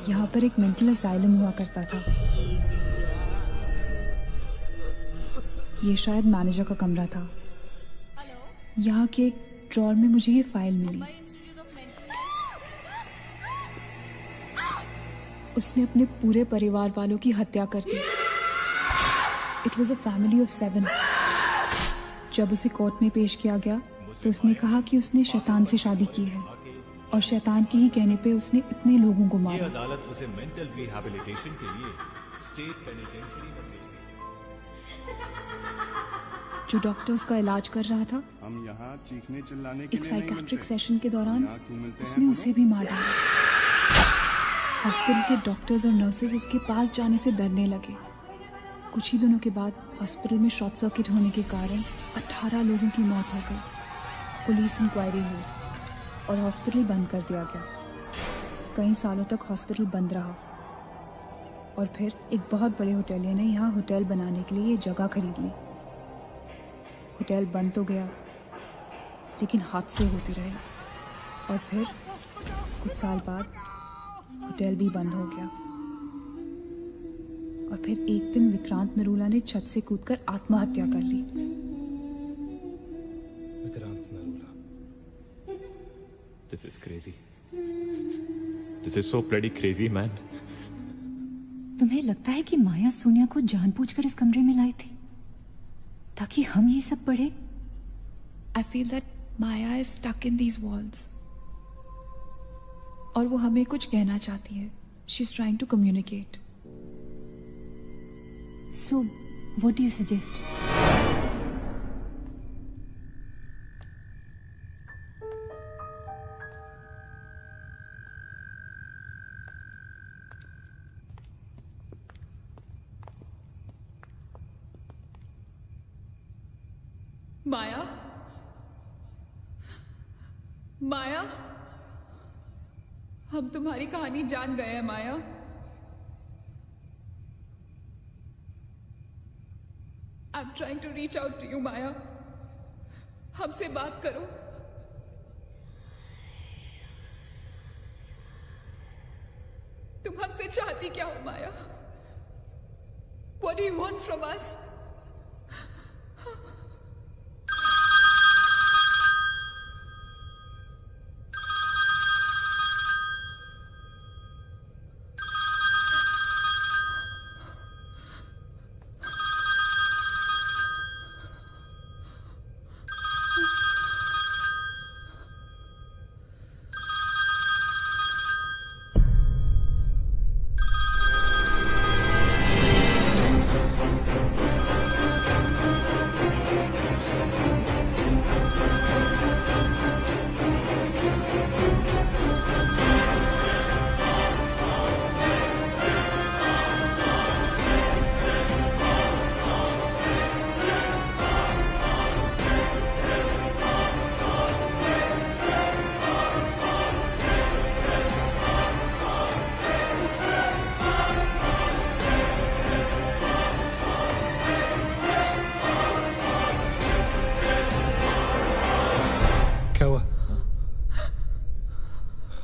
यहाँ पर एक मेंटल असाइलम हुआ करता था. ये शायद मैनेजर का कमरा था. यहाँ के एक ड्रॉर में मुझे ये फाइल मिली. उसने अपने पूरे परिवार वालों की हत्या कर दी. It was a family of 7. जब उसे कोर्ट में पेश किया गया तो उसने कहा कि उसने शैतान से शादी की है और शैतान के ही कहने पे उसने इतने लोगों को मारा. अदालत उसे मेंटल रिहैबिलिटेशन के लिए स्टेट पेनिटेंशियरी में भेज दी. जो डॉक्टर उसका इलाज कर रहा था, हम यहाँ चीखने चिल्लाने के एक लिए साइकेट्रिक सेशन के दौरान उसने उसे भी मार डाला. हॉस्पिटल के डॉक्टर्स और नर्सेज उसके पास जाने से डरने लगे. कुछ ही दिनों के बाद हॉस्पिटल में शॉर्ट सर्किट होने के कारण 18 लोगों की मौत हो गई. पुलिस इंक्वायरी हुई और हॉस्पिटल बंद कर दिया गया. कई सालों तक हॉस्पिटल बंद रहा और फिर एक बहुत बड़े होटलियर ने यहाँ होटल बनाने के लिए ये जगह खरीद ली. होटल बंद तो गया लेकिन हादसे होते रहे और फिर कुछ साल बाद होटल भी बंद हो गया. और फिर एक दिन विक्रांत नरूला ने छत से कूदकर आत्महत्या कर ली। Vikrant Narula. This is crazy. This is so bloody crazy, man. तुम्हें लगता है कि माया सोनिया को जानबूझकर इस कमरे में लाई थी ताकि हम ये सब पढ़े? I feel that Maya is stuck in these walls. और वो हमें कुछ कहना चाहती है. She's trying to communicate. So, what do you suggest? माया, माया, हम तुम्हारी कहानी जान गए हैं माया। I'm trying to reach out to you, माया। हमसे बात करो। तुम हमसे चाहती क्या हो माया? What do you want from us?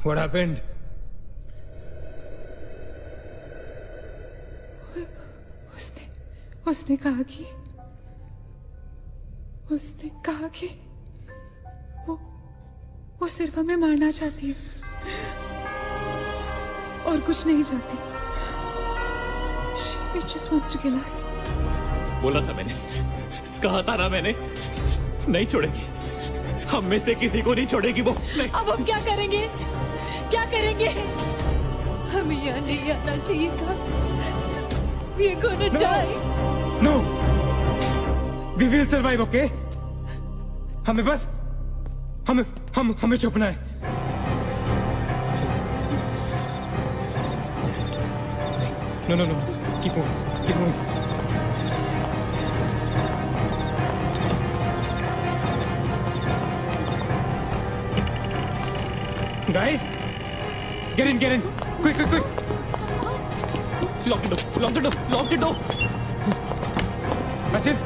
What happened? उसने कहा कि वो सिर्फ हमें मारना चाहती है और कुछ नहीं चाहती। She just wants to kill us. बोला था मैंने, कहा था ना मैंने, नहीं छोड़ेगी, हम में से किसी को नहीं छोड़ेगी वो। नहीं। अब हम क्या करेंगे? क्या करेंगे? हमें यहाँ नहीं आना चाहिए था। We are gonna die. No. We will survive, okay? हमें बस हमें छुपना है। No. Keep moving. Guys, get in. Quick. Lock the door. Rachit,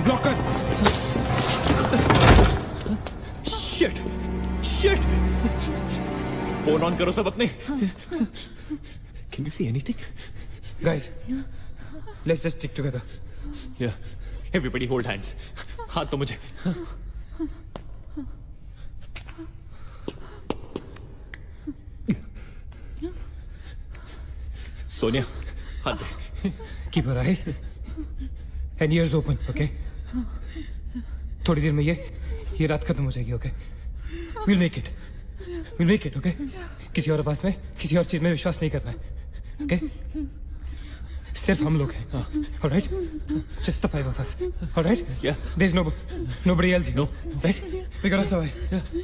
block कर। Shit. फोन ऑन करो सब अपने। Can you see anything? Guys, let's just stick together. Yeah. Everybody hold hands. हाथ तो मुझे। सोनिया, हाथ दे। Keep your eyes and ears open, okay? थोड़ी देर में ये रात खत्म हो जाएगी, okay? We'll make it, okay? किसी और आवाज में, किसी और चीज में विश्वास नहीं करना है, okay? सिर्फ हम लोग हैं, all right? Just the 5 of us, all right? Yeah. There's nobody else here, no? Right? We're gonna survive,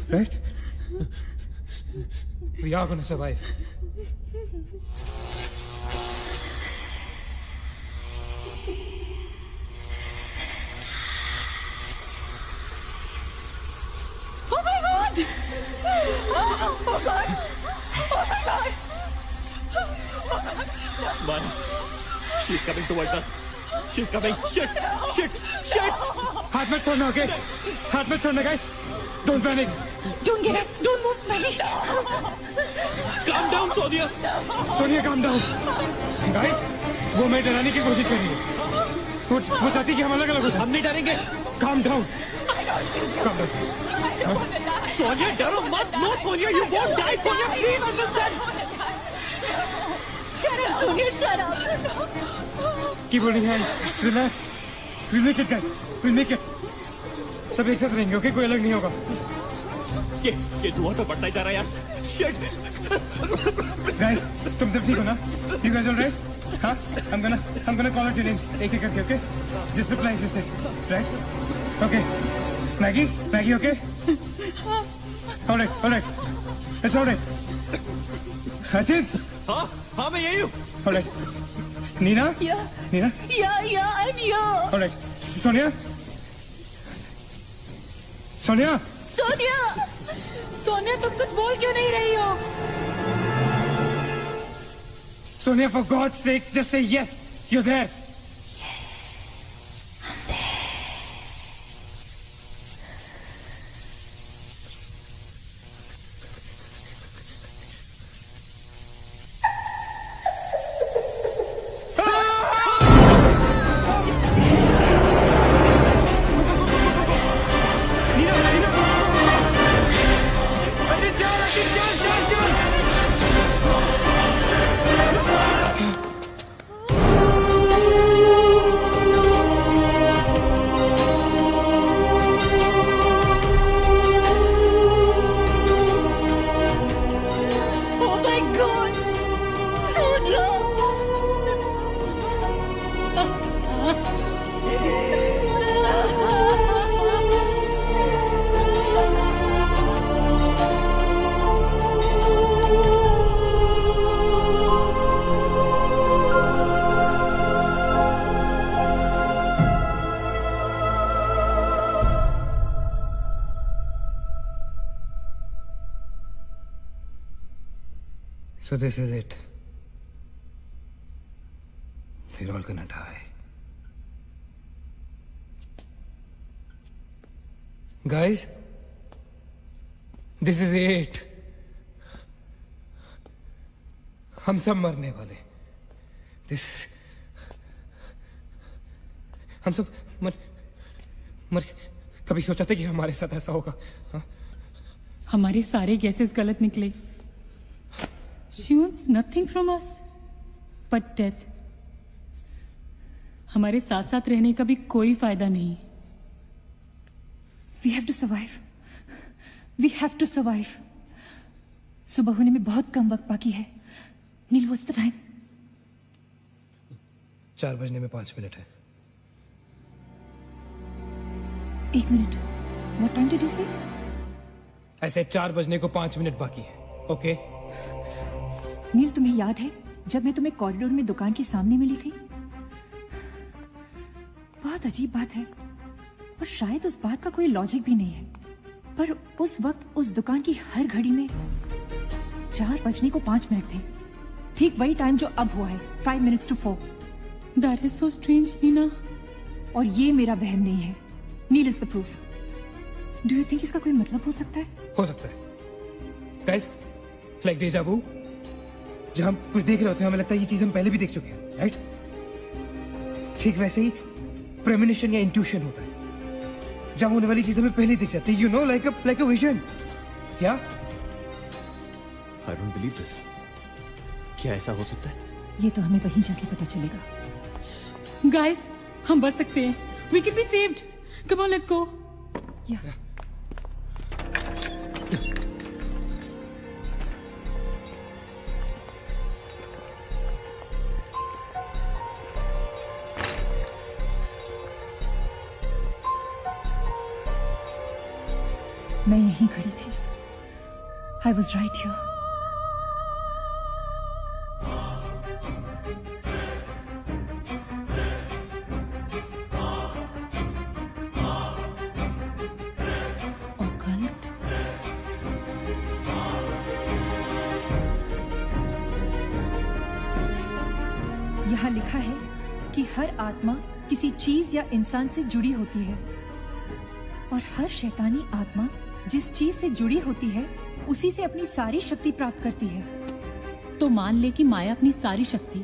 right? We are gonna survive. Man, she's coming towards us. She's coming. Shit. हाथ मत छोड़ना, okay? हाथ मत छोड़ना, guys. Don't panic. Don't get up. Don't move, Manny. Calm down, Sonia. Sonia, calm down. Guys, वो मैं डराने की कोशिश कर रही है। वो चाहती कि हम अलग अलग हो जाएं। हम नहीं डरेंगे। Calm down. Calm down. Sonia डरो मत। No Sonia, you won't die. Sonia please understand. Shut up, Sonia, shut up. Keep holding hands. Relax. We'll make it, guys. We'll make it. सब एक साथ रहेंगे, ओके? कोई अलग नहीं होगा। ये धुआं तो बढ़ता ही जा रहा है यार। Shit. Guys, तुम सब ठीक हो ना? You guys all right? हाँ? I'm gonna call out your names एक एक करके, okay? Just reply just say, right? Okay. Maggie, okay? All right. It's all right. Achit? हाँ मैं यही हूँ। All right. Nina? Yeah. Nina? Yeah, I'm here. All right. Sonia? Sonia? Sonia तुम कुछ बोल क्यों नहीं रही हो? Sonia, for God's sake, just say yes. You're there. So this is it. We're all gonna die. Guys, this is it. हम सब मरने वाले. This हम सब मर कभी सोचा था कि हमारे साथ ऐसा होगा? हाँ? हमारे सारे गैसेस गलत निकले. She wants nothing from us but death. हमारे साथ साथ रहने का भी कोई फायदा नहीं. We have to survive. We have to survive. सुबह होने में बहुत कम वक्त बाकी है. नील, what's the time? 4 बजने में 5 मिनट है. 1 minute. What time did you say? ऐसे 4 बजने को 5 मिनट बाकी है. ओके? नील, तुम्हें याद है जब मैं तुम्हें कॉरिडोर में दुकान के सामने मिली थी? बहुत अजीब बात है और शायद उस बात का कोई लॉजिक भी नहीं है, पर उस वक्त उस दुकान की हर घड़ी में 4 बजने को 5 मिनट थे. ठीक वही टाइम जो अब हुआ है, 5 minutes to 4. That is so strange, Neena. और ये मेरा वहम नहीं है. Neel is the proof. Do you think इसका कोई मतलब हो सकता है? हो सकता है. Guys, like deja vu. जब हम कुछ देख रहे होते हैं हमें लगता है ये चीज हम पहले भी देख चुके हैं, राइट? ठीक वैसे ही प्रेमोनिशन या इंट्यूशन होता है. जब होने वाली चीज हमें पहले दिख जाती है, you know, like a vision. क्या? I don't believe this. क्या ऐसा हो सकता है? ये तो हमें वहीं जाके पता चलेगा. Guys, हम बच सकते हैं. We can be saved. Come on, let's go. Yeah. मैं यहीं खड़ी थी. I was right here. Occult? यहाँ लिखा है कि हर आत्मा किसी चीज या इंसान से जुड़ी होती है और हर शैतानी आत्मा जिस चीज से जुड़ी होती है उसी से अपनी सारी शक्ति प्राप्त करती है. तो मान ले कि माया अपनी सारी शक्ति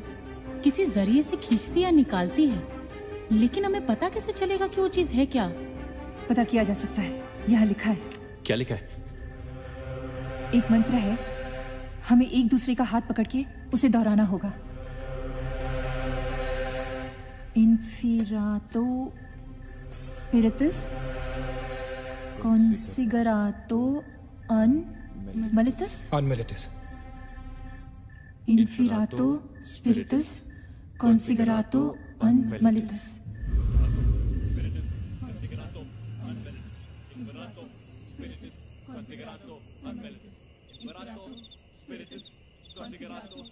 किसी जरिए से खींचती या निकालती है, लेकिन हमें पता कैसे चलेगा कि वो चीज है क्या? पता किया जा सकता है, यहाँ लिखा है। क्या लिखा है? एक मंत्र है, हमें एक दूसरे का हाथ पकड़ के उसे दोहराना होगा। इन्फिरातो स्पिरिटस कॉन्सिगरातो अनमिलिटस। Inferato spiritus considerato unmalitus. Inferato spiritus considerato unmalitus. Inferato spiritus considerato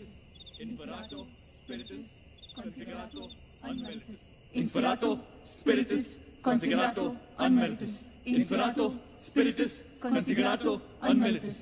unmalitus. Inferato spiritus considerato unmalitus. Inferato spiritus considerato unmalitus. Inferato spiritus considerato unmalitus.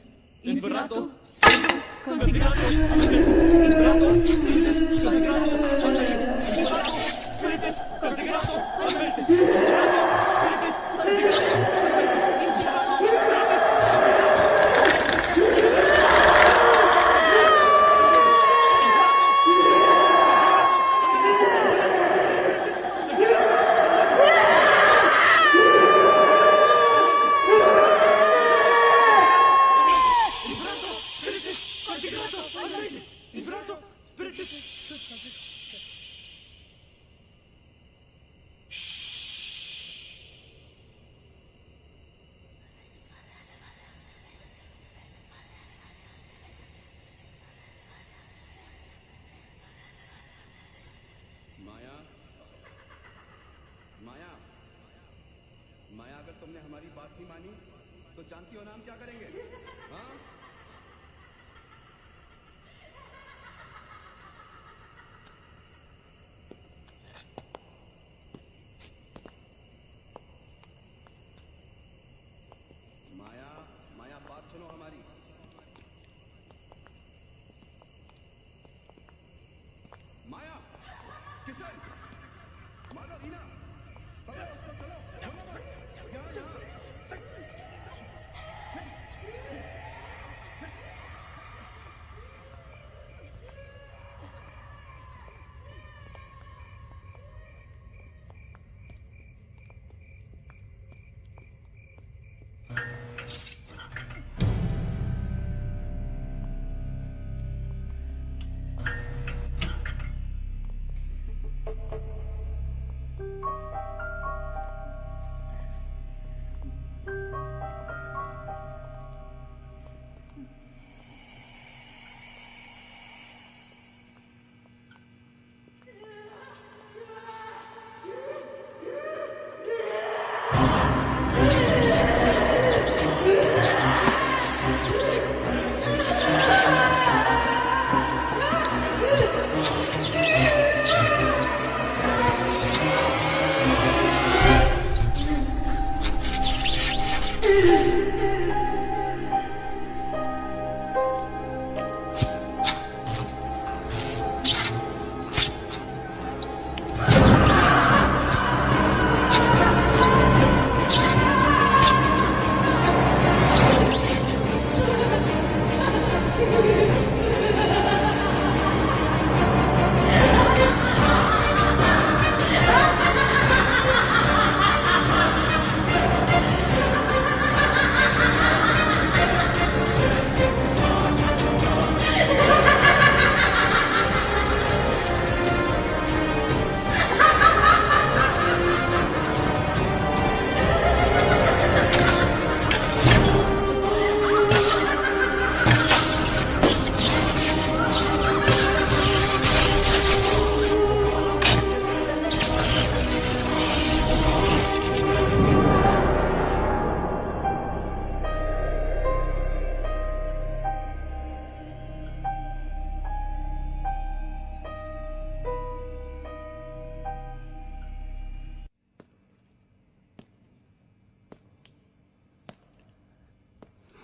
माया, अगर तुमने हमारी बात नहीं मानी तो जानती हो ना हम क्या करेंगे? हाँ? माया, माया बात सुनो हमारी। माया, किशन, माधव, रीना, पकड़ो उसको, चलो, बोलो मत, यहाँ यहाँ।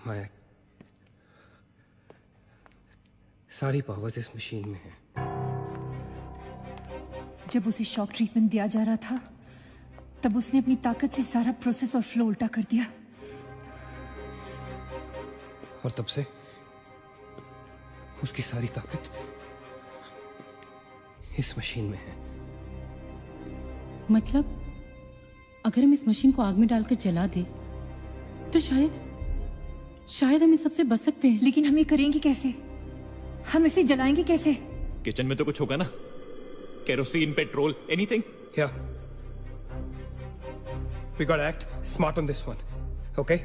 माया, सारी पावर्स इस मशीन में है। जब उसे शॉक ट्रीटमेंट दिया जा रहा था तब उसने अपनी ताकत से सारा प्रोसेस और फ्लो उल्टा कर दिया, और तब से उसकी सारी ताकत इस मशीन में है। मतलब अगर हम इस मशीन को आग में डालकर जला दे तो शायद हम इस सबसे बच सकते हैं। लेकिन हम ये करेंगे कैसे? हम इसे जलाएंगे कैसे? किचन में तो कुछ होगा ना, kerosene, petrol, anything. Yeah. We gotta act smart on this one. Okay?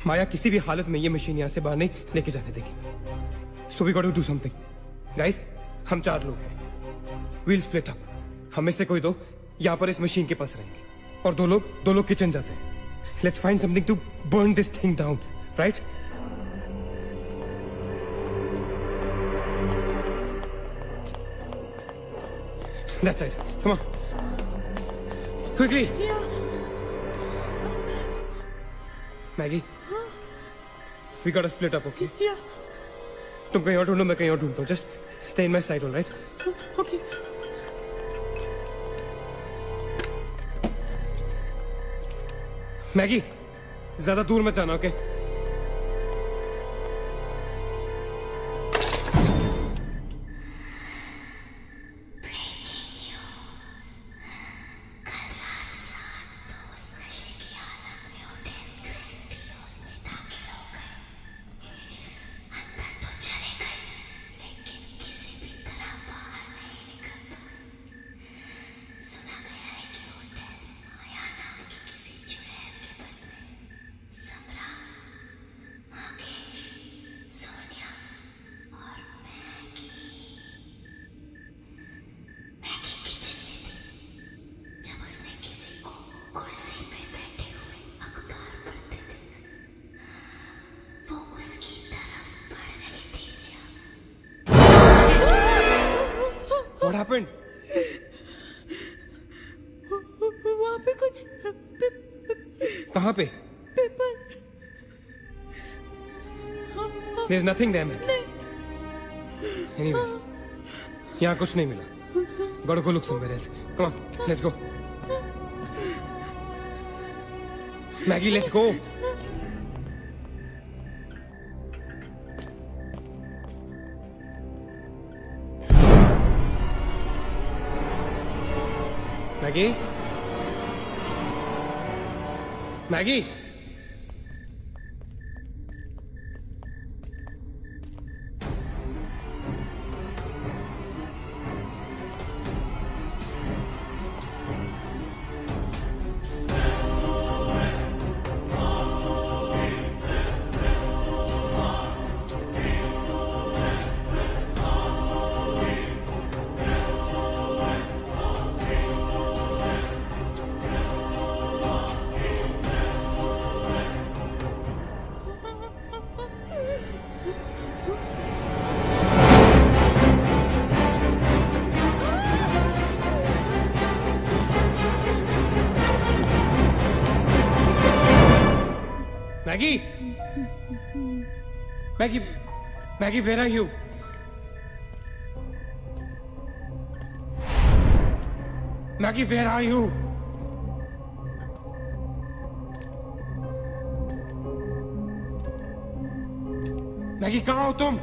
माया किसी भी हालत में ये मशीन यहां से बाहर नहीं लेके जाने देगी। So we gotta do something. Guys, हम 4 लोग हैं। We'll split up. हमें से कोई 2 यहां पर इस मशीन के पास रहेंगे और 2 लोग किचन जाते हैं। Let's find something to burn this thing down, right? That's it. Come on. Quickly. Yeah. Maggie. We gotta split up, okay? Yeah. तुम कहीं और ढूंढो, मैं कहीं और ढूंढता हूँ. Just stay in my side, all right? Okay. Maggie, ज्यादा दूर मत जाना, okay? What happened? वहाँ पे कुछ कहाँ पे? Paper. There's nothing there, man. Anyways, यहाँ कुछ नहीं मिला. Gotta go look somewhere else. Come on, let's go. Maggie, let's go. Maggie? Maggie? Maggie? Maggie, where are you? Maggie, where are you? Maggie, कहाँ हो तुम?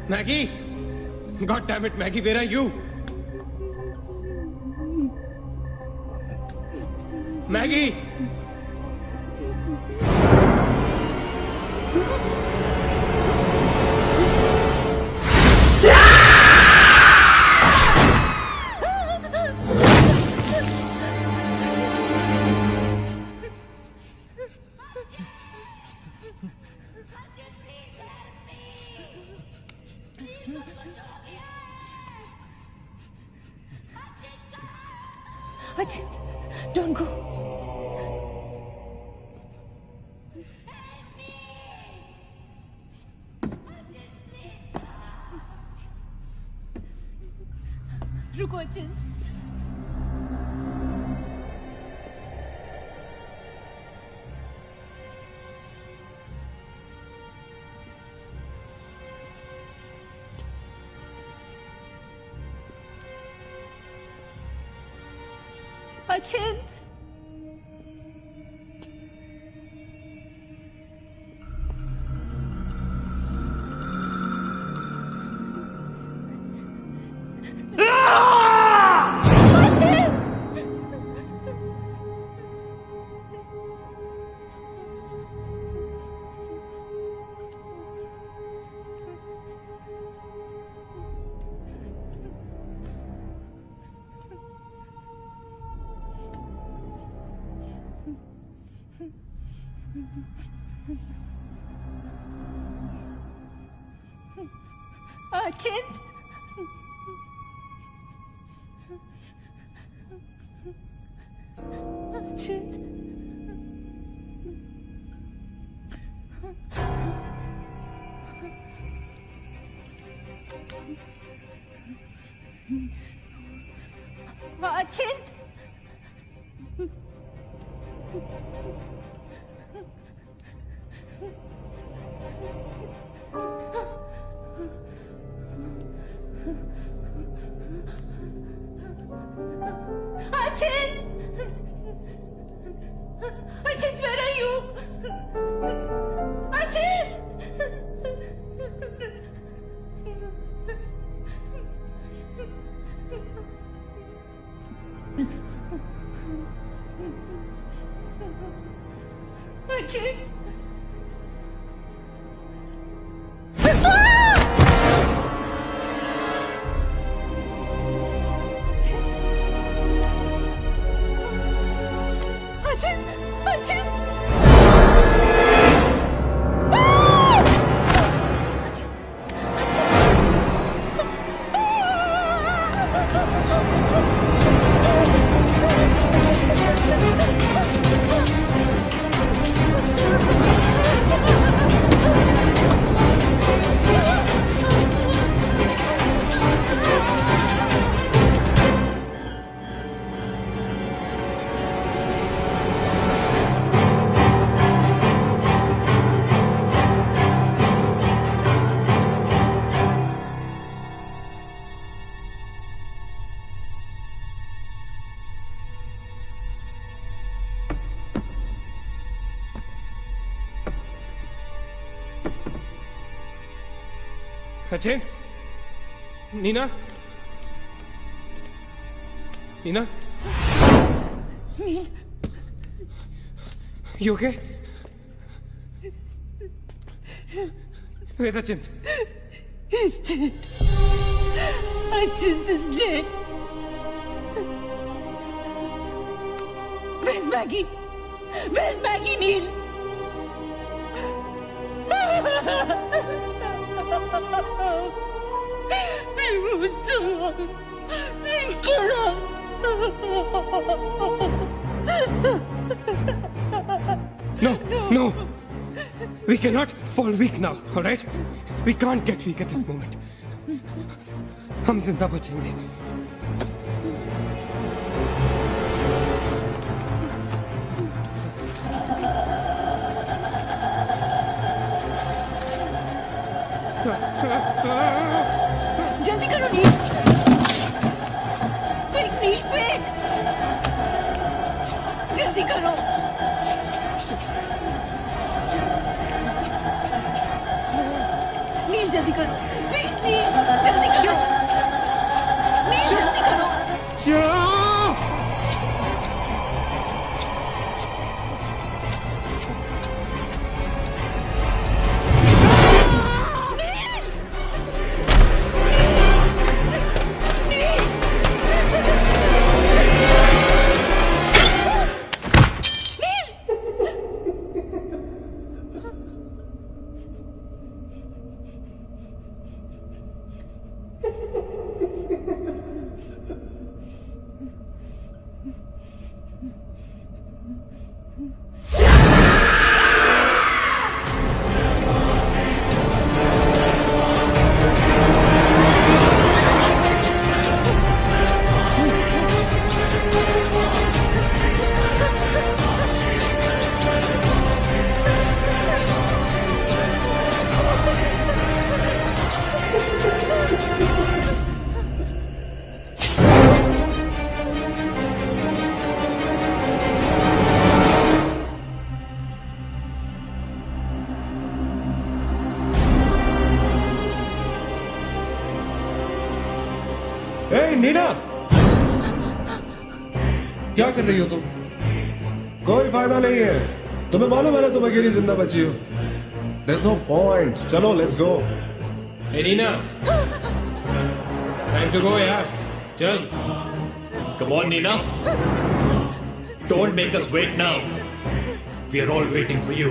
Maggie? God damn it, Maggie, where are you? Maggie! Ajit, don't go. रुको अचिंत। अचिंत। अचिंत अचिंत अचिंत Achin, where are you? Achin! Achin! अचिंत, Neena, Neena, nil, you okay? Where's Achint? He's dead. Achint is dead. Where's Maggie? Where's Maggie, Neil? We were so long. We kill him. No. We cannot fall weak now, all right? We can't get weak at this moment. हम जिंदा बचेंगे. जल्दी करो नील. Quick, नील, quick. जल्दी करो. नील जल्दी करो. Quick, नील जल्दी करो. नील जल्दी करो. नीना, क्या कर रही हो तुम? कोई फायदा नहीं है. तुम्हें मालूम है ना तुम अकेली जिंदा बची हो. There's no point. चलो, let's go. Hey Neena, time to go यार. चल. Come on, Nina. Don't make us wait now. We are all waiting for you.